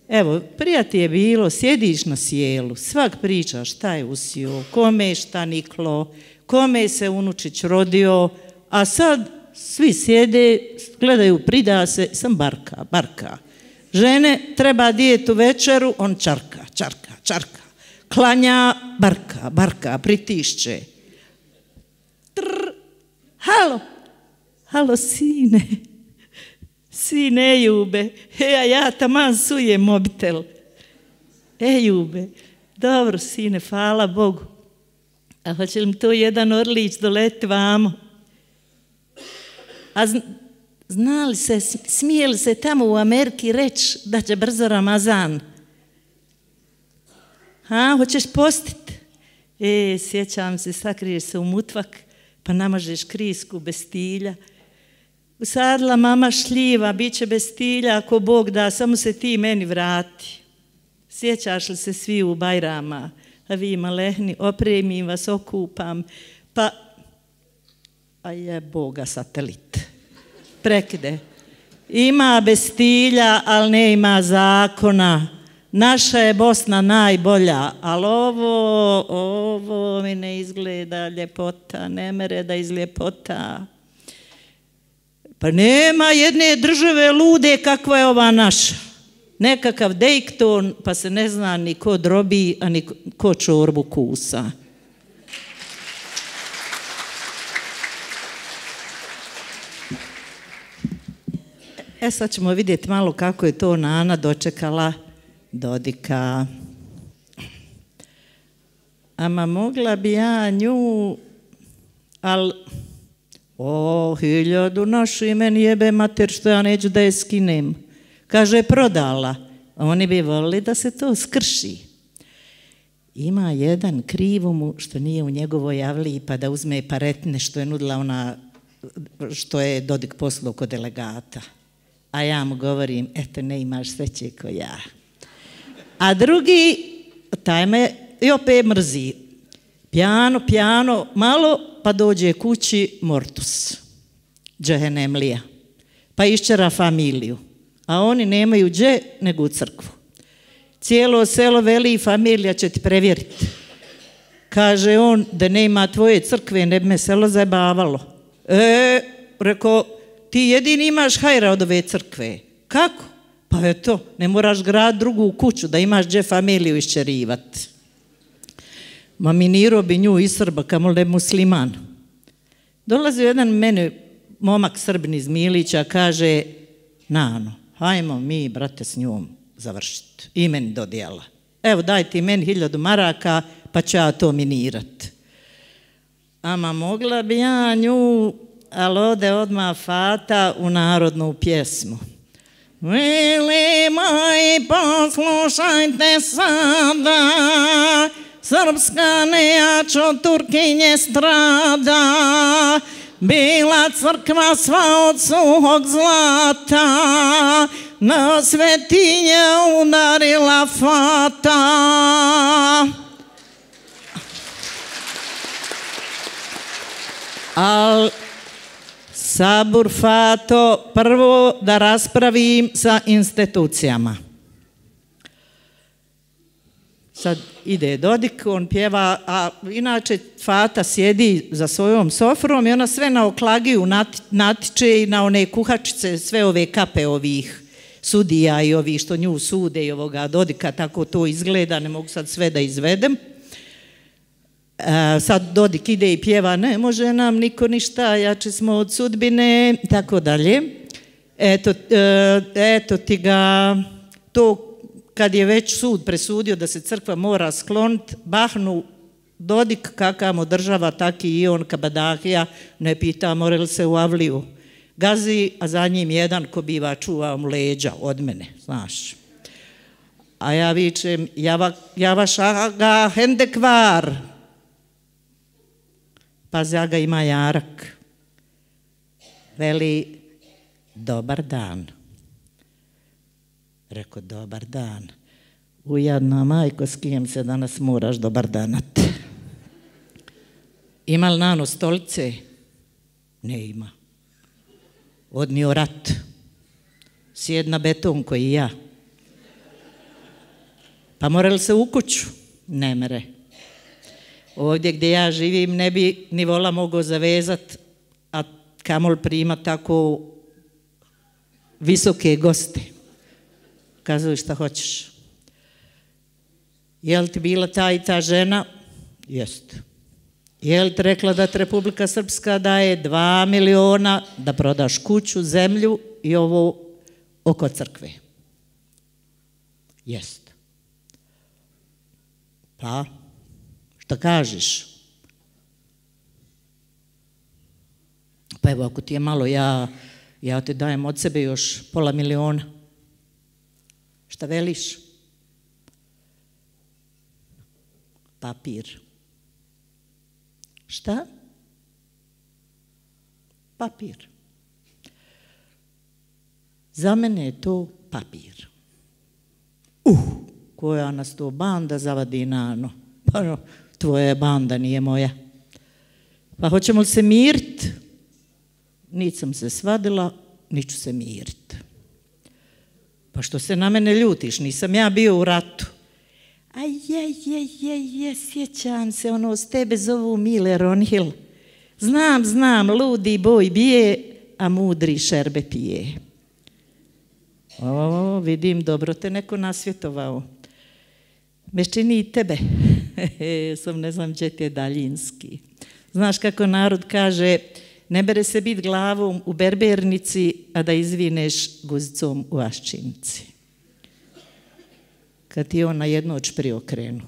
Evo, prija ti je bilo, sjediš na sjelu, svak priča šta je usio, kome je šta niklo, kome se unučić rodio, a sad svi sjede, gledaju, prida se, sam barka. Žene treba dijetu večeru, on čarka. klanja, barka, pritišće. Halo, sine. Sine, Ejube. Ja taman sujem mobitel. Ejube. Dobro, sine, hvala Bogu. A hoće li mi to jedan orlić doleti vamo? A znali se, smijeli se tamo u Ameriki reći da će brzo Ramazan? Hoćeš postit? Sjećam se, sakriješ se u mutvak, pa namažeš krisku bez stilja. Usadila mama šljiva, bit će bez stilja, ako Bog da, samo se ti meni vrati. Sjećaš li se svi u Bajrama? A vi malehni, opremim vas, okupam, pa, a je Boga satelit. Prekide. Ima bez stilja, ali ne ima zakona. Naša je Bosna najbolja, ali ovo mi ne izgleda ljepota, ne mere da izljepota. Pa nema jedne države lude kakva je ova naša. Nekakav Dejton, pa se ne zna ni ko drobi, a ni ko čorbu kusa. Sad ćemo vidjeti malo kako je to Nana dočekala Dodika. Ama mogla bi ja nju, ali 1000 našu i meni jebe mater što ja neću da je skinem. Kaže, prodala. Oni bi volili da se to skrši. Ima jedan krivo mu što nije u njegovoj javliji pa da uzme paretne što je nudila ona, što je Dodik poslao kod delegata. A ja mu govorim, eto ne imaš sreće ko ja. A drugi, taj me i opet mrzi. Pjano, malo, pa dođe kući mortus, džehennemlija, pa iščera familiju. A oni nemaju dže nego u crkvu. Cijelo selo veli, familija će ti prevjeriti. Kaže on, da nema tvoje crkve, ne bi me selo zajebavalo. Rekao, ti jedini imaš hajra od ove crkve. Kako? Pa eto, ne moraš grad drugu kuću da imaš dže familiju iščerivati. Ma minirao bi nju iz Srba, kamol ne musliman. Dolazio jedan meni momak Srbin iz Milića, kaže, Nano, hajmo mi, brate, s njom završiti. I meni dodijela. Evo, daj ti meni 1000 maraka, pa ću ja to minirat. Ama mogla bi ja nju, ali ode odmah Fata u narodnu pjesmu. Veli moji, poslušajte sada, srpska nejač od Turkinje strada, bila crkva sva od suhog zlata, na svetinje udarila Fata. Al sabur Fato, prvo da raspravim sa institucijama. Sad ide Dodik, on pjeva, a inače Fata sjedi za svojom sofrom i ona sve na oklagiju natiče i na one kuhačice, sve ove kape ovih sudija i ovih što nju sude i ovoga Dodika, tako to izgleda, ne mogu sad sve da izvedem. Sad Dodik ide i pjeva, ne može nam niko ništa, jači smo od sudbine, tako dalje. Eto ti ga, to kad je već sud presudio da se crkva mora skloniti, bahnu Dodik kakav mu država, taki i on kabadahija, ne pita more li se u avliju. Gazi, a za njim jedan ko biva čuvao mu leđa od mene, znaš. A ja vičem, java šaga hendekvar. Pazi, ja ga ima jarak. Veli, dobar dan. Rekao, dobar dan. Ujadna majko, s kijem se danas moraš dobar danat. Ima li Nano stolice? Ne ima. Odnio rat. Sjed na beton koji ja. Pa mora li se u kuću? Ne mere. Ovdje gdje ja živim ne bi ni vola mogao zavezat, a kamol prima tako visoke goste. Kazuj šta hoćeš. Je li ti bila ta i ta žena? Jest. Je li ti rekla da ti Republika Srpska daje 2 miliona da prodaš kuću, zemlju i ovo oko crkve? Jest. Pa, šta kažeš? Pa evo, ako ti je malo, ja ti dajem od sebe još pola miliona. Šta veliš? Papir. Šta? Papir. Za mene je to papir. Koja nas to banda zavadi na ano. Pa tvoja je banda, nije moja. Pa hoćemo li se mirit? Nisam se svadila, niću se mirit. Pa što se na mene ljutiš? Nisam ja bio u ratu. A je, sjećam se, ono s tebe zovu Mile Ronhill. Znam, ludi boj bije, a mudri šerbe pije. O, vidim, dobro te neko nasvjetovao. Me čini i tebe. Sam ne znam gdje ti je daljinski. Znaš kako narod kaže, ne bere se bit glavom u berbernici, a da izvineš guzicom u aščinici. Kad ti on na jednoć priokrenu.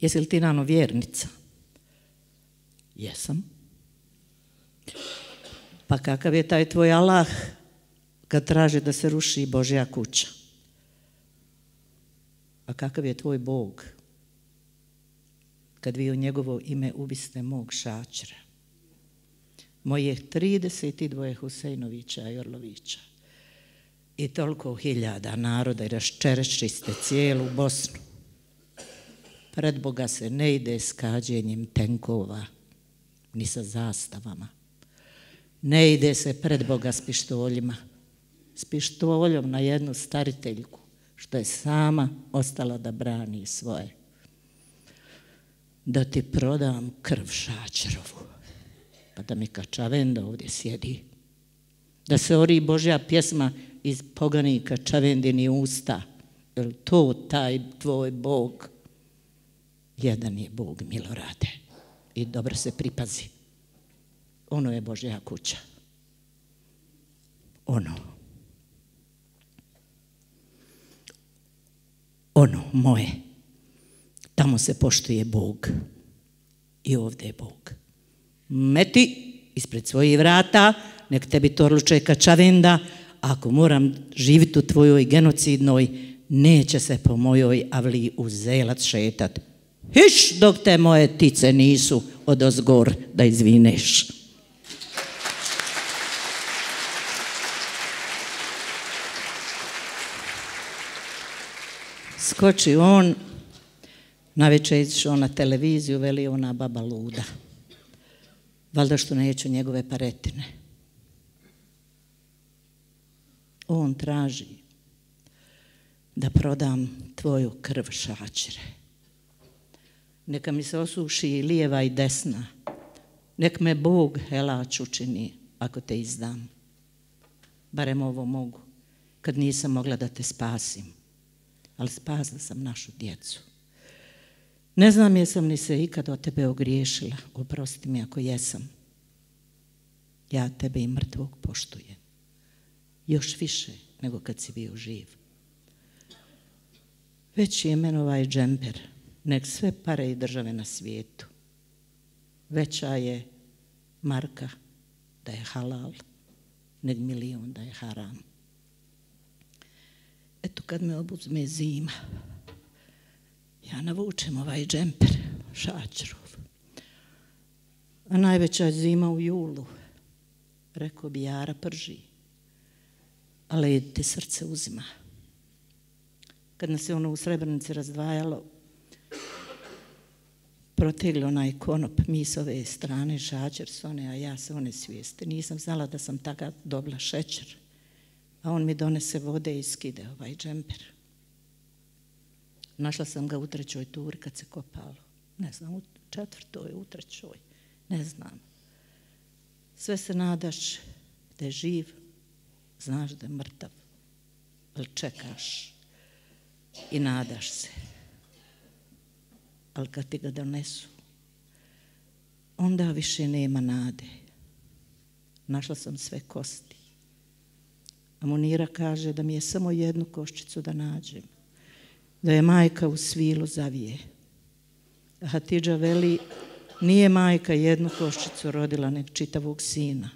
Jesi li ti nano vjernica? Jesam. Pa kakav je taj tvoj Allah kad traži da se ruši Božja kuća? A kakav je tvoj Bog kad vi u njegovo ime ubiste mog šačera? Moje 32 Husejnovića i Orlovića i toliko hiljada naroda i raščerečiste cijelu Bosnu. Pred Boga se ne ide s kađenjem tenkova ni sa zastavama. Ne ide se pred Boga s pištoljima. S pištoljom na jednu stariteljku što je sama ostala da brani svoje. Da ti prodam krv šačerovu, pa da mi Kačavenda ovdje sjedi. Da se ori Božja pjesma iz poganika Čavendini usta. Jer to taj tvoj Bog? Jedan je Bog, Milorade. I dobro se pripazi. Ono je Božja kuća. Ono moje. Tamo se poštuje Bog. I ovdje je Bog. Meti ispred svojih vrata, nek tebi to odlučuje Kačavenda. Ako moram živjeti u tvojoj genocidnoj, neće se po mojoj avliji uzelac šetat. Hiš dok te moje tice nisu odozgor da izvineš. Skoči on, navečer izišao na televiziju, veli ona baba luda. Valjda što neću njegove paretine. On traži da prodam tvoju krv šačere. Neka mi se osuši i lijeva i desna. Nek me Bog helač učini ako te izdam. Barem ovo mogu, kad nisam mogla da te spasim. Ali spasila sam našu djecu. Ne znam jesam li se ikad od tebe ogriješila. Oprosti mi ako jesam. Ja tebe i mrtvog poštujem. Još više nego kad si bio živ. Veći je men ovaj džemper, nek sve pare i države na svijetu. Veća je marka da je halal, nek milion da je haram. Eto kad me obuzme zima, ja navučem ovaj džemper, šačerov. A najveća je zima u julu, rekao bi jara prži. A led ti srce uzima. Kad nas je ono u Srebrenici razdvajalo, protegli onaj konop, mi s ove strane, šačer s one, a ja s one svijeste. Nisam znala da sam tada dobila šećer. A on mi donese vode i skide ovaj džemper. Našla sam ga u 3. turi kad se kopalo. Ne znam, u 4., u 3., ne znam. Sve se nadaš da je živ, znaš da je mrtav, ali čekaš i nadaš se. Ali kad ti ga donesu, onda više nema nade. Našla sam sve kosti. A Munira kaže da mi je samo jednu koščicu da nađem. Da je majka u svilu zavije. A Hatidža veli, nije majka jednu koščicu rodila, nek čitavog sina.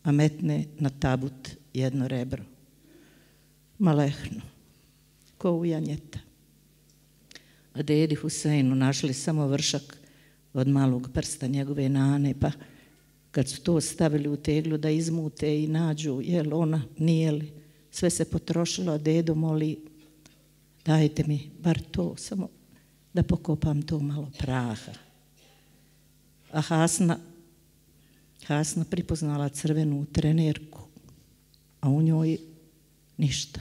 A metne na tabut jedno rebro. Malehno, ko u janjeta. A dedi Huseinu našli samo vršak od malog prsta njegove nane, pa kad su to stavili u teglu da izmute i nađu, jel ona, nije li, sve se potrošilo, a dedo moli, dajte mi bar to, samo da pokopam to malo praha. A Hasna pripoznala crvenu trenerku, a u njoj ništa.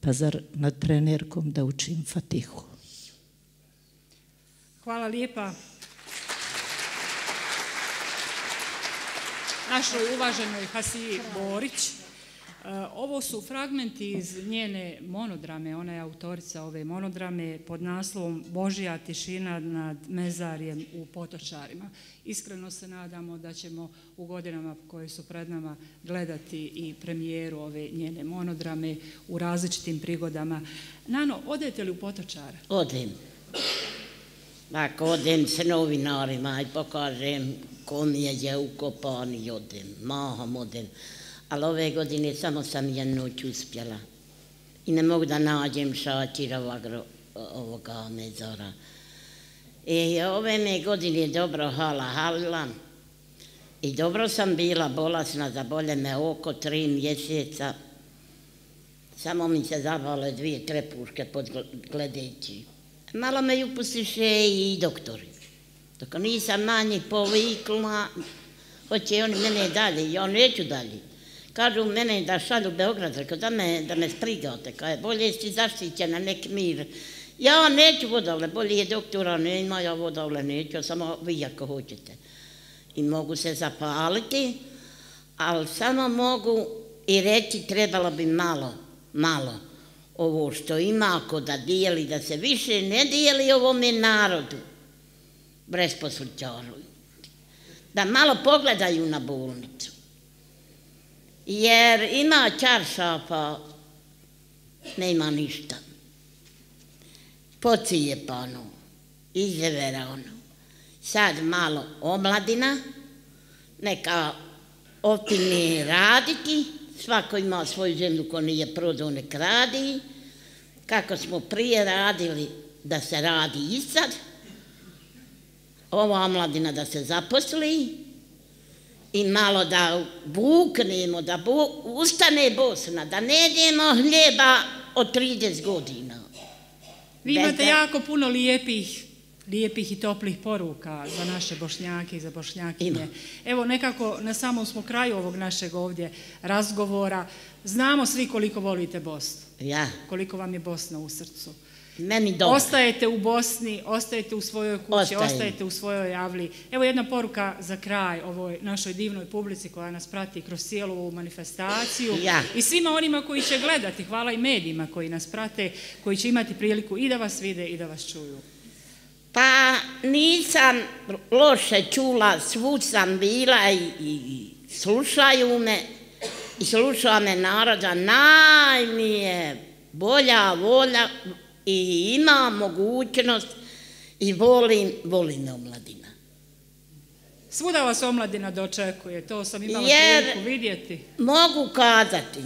Pa zar nad trenerkom da učim Fatihu? Hvala lijepa našoj uvaženoj Hasiji Borić. Ovo su fragmenti iz njene monodrame, ona je autorica ove monodrame pod naslovom Božja tišina nad mezarjem u Potočarima. Iskreno se nadamo da ćemo u godinama koje su pred nama gledati i premijeru ove njene monodrame u različitim prigodama. Nano, odete li u Potočare? Odem. Ako odem s novinarima i pokažem ko mi je ukopan i odem, mahom odem. Ali ove godine samo sam jednu noć uspjela. I ne mogu da nađem šačira ovoga mezara. I ove me godine dobro halila. I dobro sam bila bolesna, zabolje me oko 3 mjeseca. Samo mi se zavale 2 krepuške pod gledeći. Malo me upustiše i doktori. Dok nisam na njih povikla, hoće oni mene dalje, ja neću dalje. Kažu mene da šalju u Beograd, rekao da me sprigate, kao je bolje si zaštićena, nek mir. Ja neću vodovle, bolje je doktora, nema, ja vodovle neću, samo vi ako hoćete. I mogu se zapaliti, ali samo mogu i reći trebalo bi malo ovo što ima ako da dijeli, da se više ne dijeli ovome narodu, brezposlućaru. Da malo pogledaju na bolnicu. Jer ima čaršafa, nema ništa. Pocijepano, izverano. Sad malo omladina, neka optime raditi, svako ima svoju zemlju ko nije prodao, nek radi. Kako smo prije radili, da se radi i sad. Ova omladina da se zaposli i malo da vuknemo, da ustane Bosna, da ne jedemo hljeba od 30 godina. Vi imate jako puno lijepih i toplih poruka za naše Bošnjake i za Bošnjakinje. Evo nekako na samom smo kraju ovog našeg ovdje razgovora. Znamo svi koliko volite Bosnu. Ja. Koliko vam je Bosna u srcu. Meni dobro. Ostajete u Bosni, ostajete u svojoj kući, ostajete u svojoj avli. Evo jedna poruka za kraj ovoj našoj divnoj publici koja nas prati kroz cijelu ovu manifestaciju. Ja. I svima onima koji će gledati, hvala i medijima koji nas prate, koji će imati priliku i da vas vide i da vas čuju. Pa nisam loše čula, svud sam bila i slušaju me i sluša me naroda, mi je bolja volja i ima mogućnost i volim omladina. Svuda vas omladina dočekuje, to sam imala priliku vidjeti. Mogu kazati,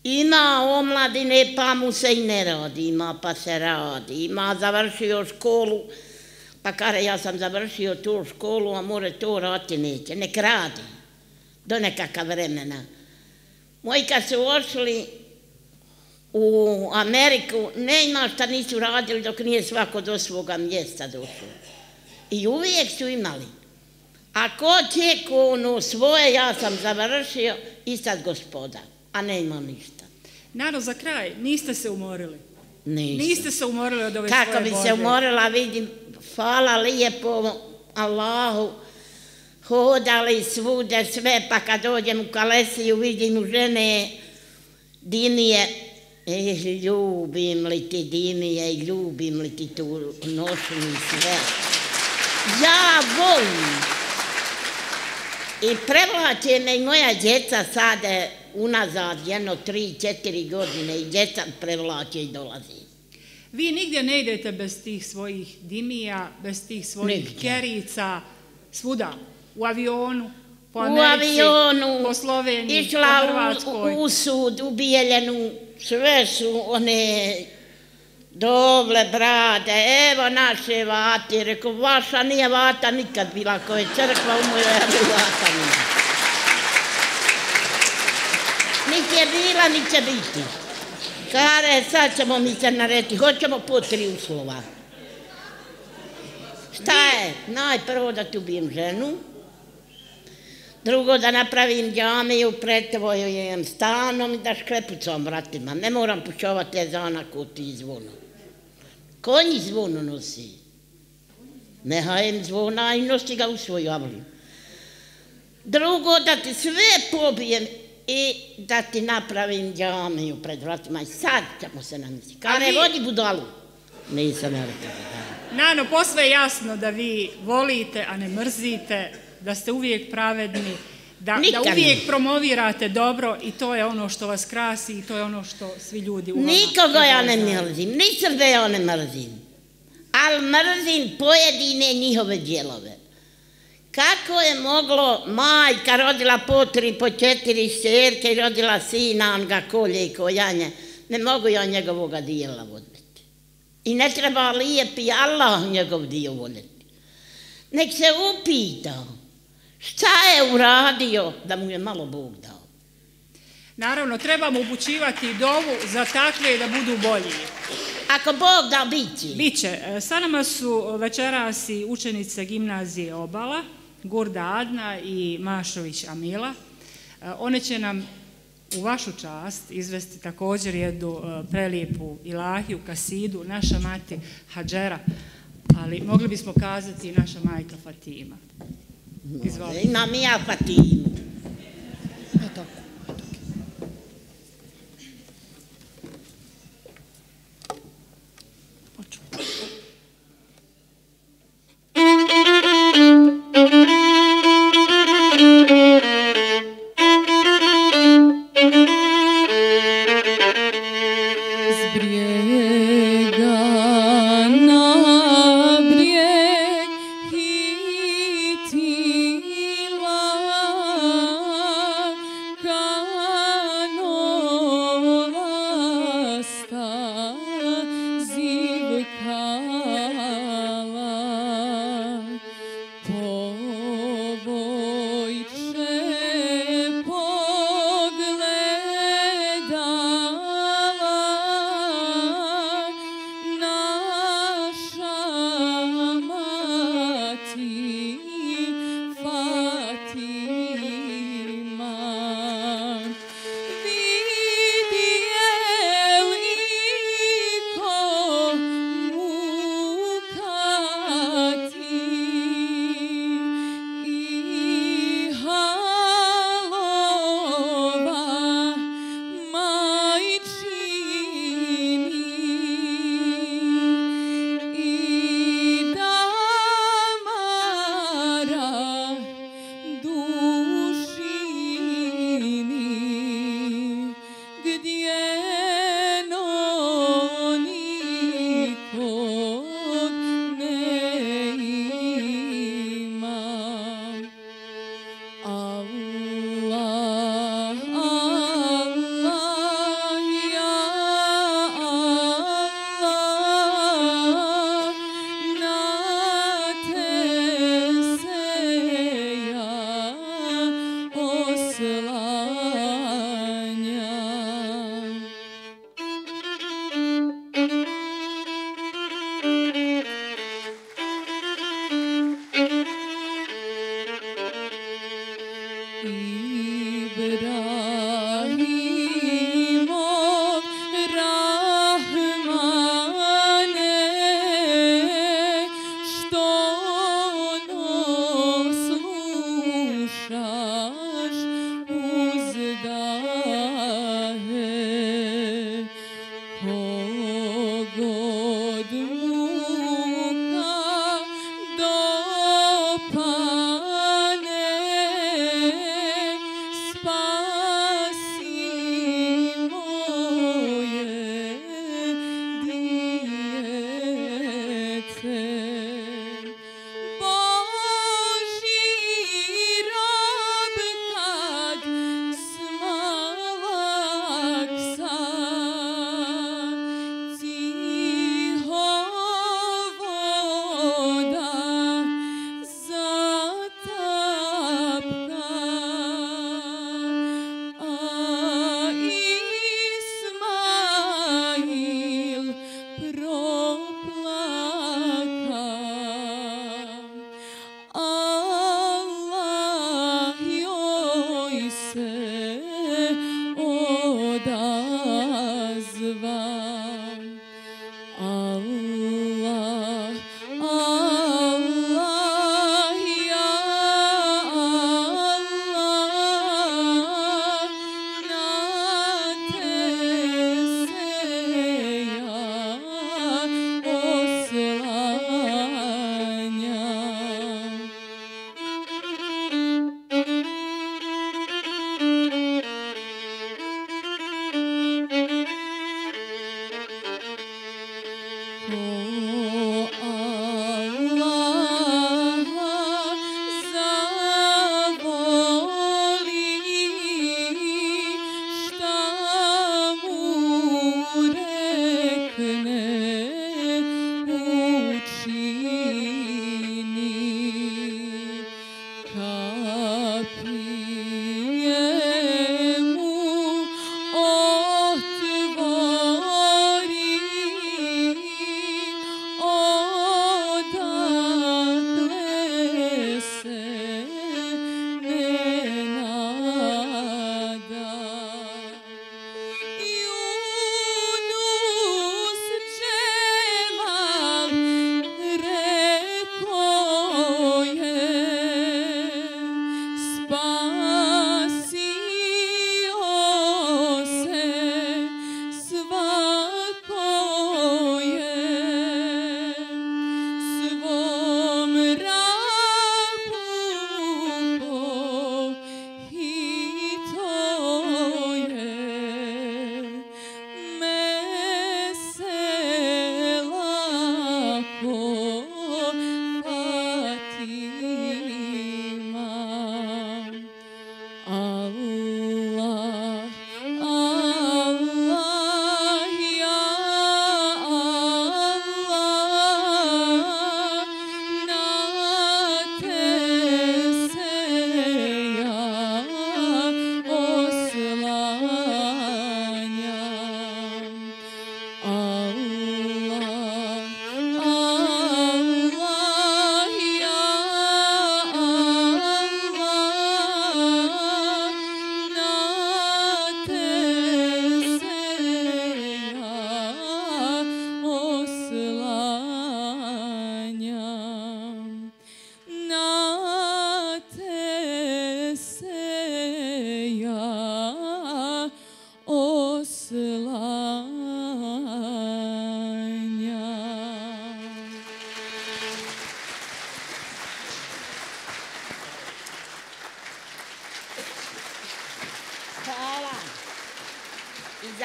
ima omladine pa mu se i ne radi, ima pa se radi, ima završio školu, pa kare ja sam završio tu školu, a more to rati neće, nek radi do nekakva vremena. Moji kad su ošli u Ameriku, nema šta nisu radili dok nije svako do svoga mjesta došlo. I uvijek su imali. A ko će ono svoje, ja sam završio i sad gospoda, a ne ima ništa. Nano, za kraj, niste se umorili? Nisam. Niste se umorili od ove svoje borbe? Kako bi se umorila, vidim, hvala lijepo Allahu, hodali svude sve, pa kad dođem u Kalesiju vidim žene dinije Ljubim li ti Dimije i ljubim li ti tu nošnju i sve. Ja volim. I prevlače me i moja djeca sada unazad, 3-4 godine i djeca prevlače i dolazi. Vi nigdje ne idete bez tih svojih Dimija, bez tih svojih kerica, svuda, u avionu, po Americi, po Sloveniji, po Hrvatskoj. Išla u Sud, u Bijeljenu, sve su one doble brade, evo naše vate, rekao, vaša nije vata nikad bila, ko je crkva u mojoj vata nije. Niti je bila, niti će biti. Kare, sad ćemo mi se narediti, hoćemo po 3 uslova. Šta je? Najprvo da ti ubijem ženu, drugo da napravim džamiju pred tvojim stanom i da škrepucom vratima. Ne moram pušovati ezana kuti i zvonu. Konji zvonu nosi. Nehajem zvona i nosi ga u svoju avliju. Drugo da ti sve pobijem i da ti napravim džamiju pred vratima i sad ćemo se namisliti. Kare, vodi budalu. Nisam ja rekao. Nano, posve je jasno da vi volite, a ne mrzite, da ste uvijek pravedni, da uvijek promovirate dobro i to je ono što vas krasi i to je ono što svi ljudi u vama... Nikoga ja ne mrzim, ni Srbe ja ne mrzim, ali mrzim pojedine njihove dijelove. Kako je moglo majka rodila po 3, po 4 šerke i rodila sina, on ga kolje i kojanje, ne mogu ja njegovoga dijela voditi. I ne treba lijepi Allah njegov dio voljeti. Nek se upita šta je uradio da mu je malo Bog dao. Naravno, trebamo upućivati dovu za takve da budu bolji. Ako Bog da, bit će. Biće. Sa nama su večeras i učenice gimnazije Obala, Gurda Adna i Mašović Amila. One će nam u vašu čast izvesti također jednu prelijepu ilahiju, kasidu, naša mati Hadžera, ali mogli bismo kazati i naša majka Fatima. Izvolite. Imam i ja Fatimu.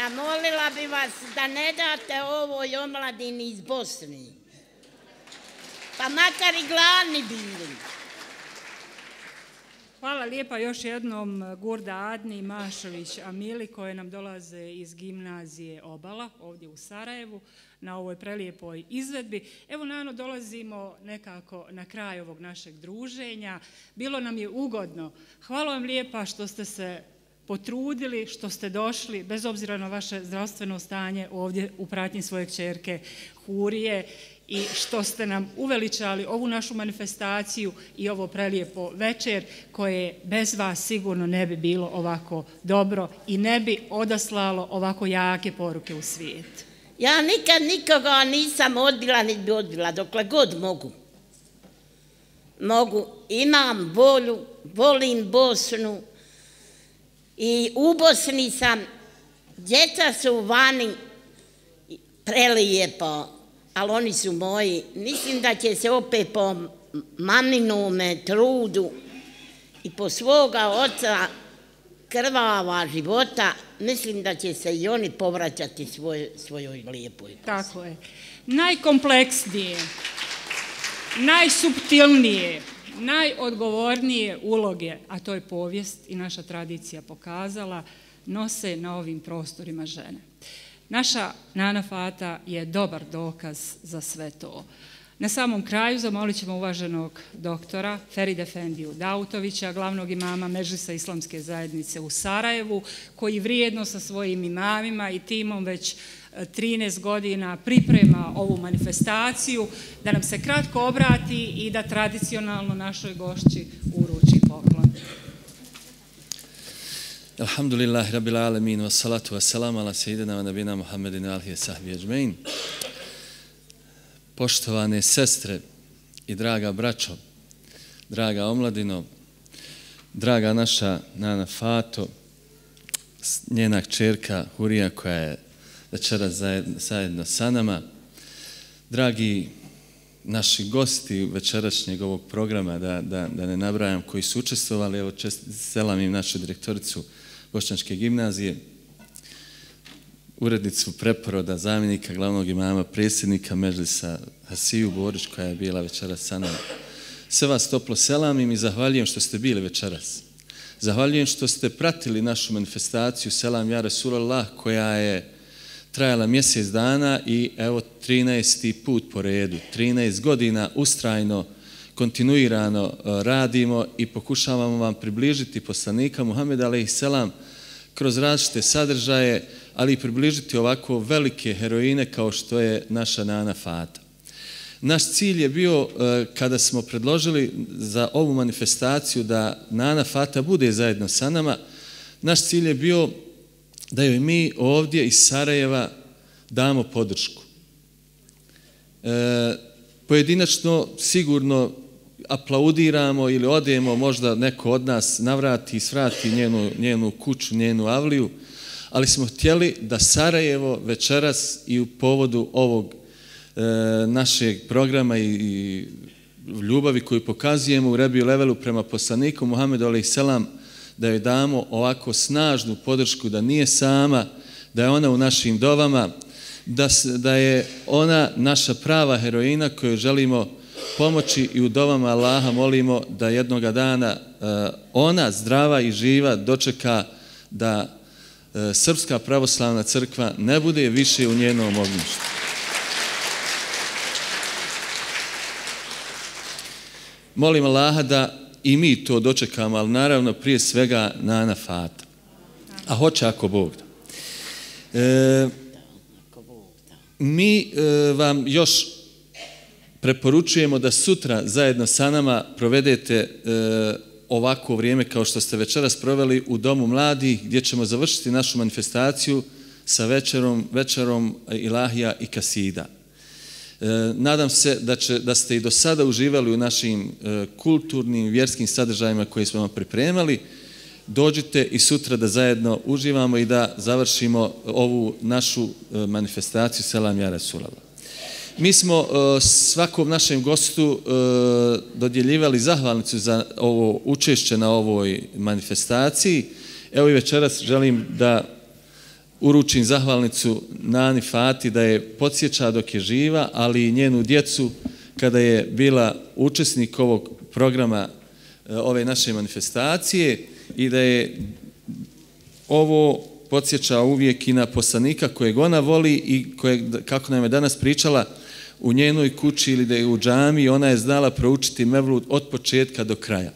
Zamolila bi vas da ne date ovoj omladini iz Bosne. Pa makar i gladni bili. Hvala lijepa još jednom Gurda Adni, Mašović, Amili koje nam dolaze iz gimnazije Obala ovdje u Sarajevu na ovoj prelijepoj izvedbi. Evo Nano, dolazimo nekako na kraj ovog našeg druženja. Bilo nam je ugodno. Hvala vam lijepa što ste se potrudili, što ste došli, bez obzira na vaše zdravstveno stanje ovdje u pratnji svoje kćerke Hurije i što ste nam uveličali ovu našu manifestaciju i ovo prelijepo večer koje bez vas sigurno ne bi bilo ovako dobro i ne bi odaslalo ovako jake poruke u svijet. Ja nikad nikoga nisam odbila, niti bi odbila, dokle god mogu. Imam volju, volim Bosnu i u Bosni sam, djeca su vani prelijepo, ali oni su moji. Mislim da će se opet po maminome trudu i po svoga oca krvava života, mislim da će se i oni povraćati svojoj lijepoj. Tako je. Najkompleksnije, najsuptilnije, najodgovornije uloge, a to je povijest i naša tradicija pokazala, nose na ovim prostorima žene. Naša Nana Fata je dobar dokaz za sve to. Na samom kraju zamolit ćemo uvaženog doktora Feride Efendiju Dautovića, glavnog imama Medžlisa Islamske zajednice u Sarajevu, koji vrijedno sa svojim imamima i timom već 13 godina priprema ovu manifestaciju, da nam se kratko obrati i da tradicionalno našoj gošći uruči poklon. Alhamdulillahi rabbil alamin, wa salatu wa salam ala sejidina wa nabina Muhammedin alihi wa sahbihi ajma'in. Poštovane sestre i draga braćo, draga omladino, draga naša Nana Fato, njena kćerka Hurija koja je večeras zajedno sa nama, dragi naši gosti večerašnjeg ovog programa, da ne nabrajam, koji su učestvovali, evo selam im našu direktoricu Bošnjačke gimnazije, urednicu preporoda, zamjenika glavnog imama, predsjednika Medžlisa Hasiju Borić koja je bila večeras sa nama. Sve vas toplo selamim i zahvaljujem što ste bili večeras. Zahvaljujem što ste pratili našu manifestaciju Selam ja Rasulallah koja je trajala mjesec dana i evo 13. put po redu, 13 godina ustrajno, kontinuirano radimo i pokušavamo vam približiti poslanika Muhameda a.s. kroz različite sadržaje, ali i približiti ovako velike heroine kao što je naša Nana Fata. Naš cilj je bio, kada smo predložili za ovu manifestaciju da Nana Fata bude zajedno sa nama, naš cilj je bio da joj mi ovdje iz Sarajeva damo podršku. Pojedinačno sigurno aplaudiramo ili odemo, možda neko od nas navrati i svrati njenu kuću, njenu avliju, ali smo htjeli da Sarajevo večeras i u povodu ovog našeg programa i ljubavi koju pokazujemo u Rebiju Levelu prema poslaniku Muhammedu a.s. da joj damo ovako snažnu podršku, da nije sama, da je ona u našim dovama, da je ona naša prava heroina koju želimo pomoći i u dovama Allaha molimo da jednoga dana ona zdrava i živa dočeka da Srpska pravoslavna crkva ne bude više u njenom ognjištu. Molim Allaha da i mi to dočekamo, ali naravno prije svega Nana Fata. A hoće ako Bog da. Mi vam još preporučujemo da sutra zajedno sa nama provedete ovako vrijeme kao što ste večeras proveli u Domu mladih, gdje ćemo završiti našu manifestaciju sa večerom ilahija i kasida. Nadam se da ste i do sada uživali u našim kulturnim, vjerskim sadržajima koje smo vam pripremali. Dođite i sutra da zajedno uživamo i da završimo ovu našu manifestaciju Selam ja Rasulallah. Mi smo svakom našem gostu dodjeljivali zahvalnicu za ovo učešće na ovoj manifestaciji. Evo i večeras želim da uručim zahvalnicu Nani Fati da je podsjeća dok je živa, ali i njenu djecu kada je bila učesnik ovog programa, ove naše manifestacije, i da je ovo podsjeća uvijek i na poslanika kojeg ona voli i kojeg, kako nam je danas pričala, u njenoj kući ili da je u džami, ona je znala proučiti Mevlud od početka do kraja.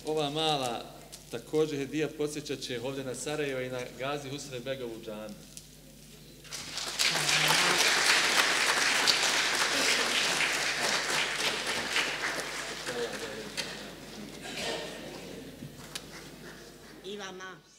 Ova mala također hedija podsjećat će ovdje na Sarajevo i na Gazi Husrev Begovu džami. I vama.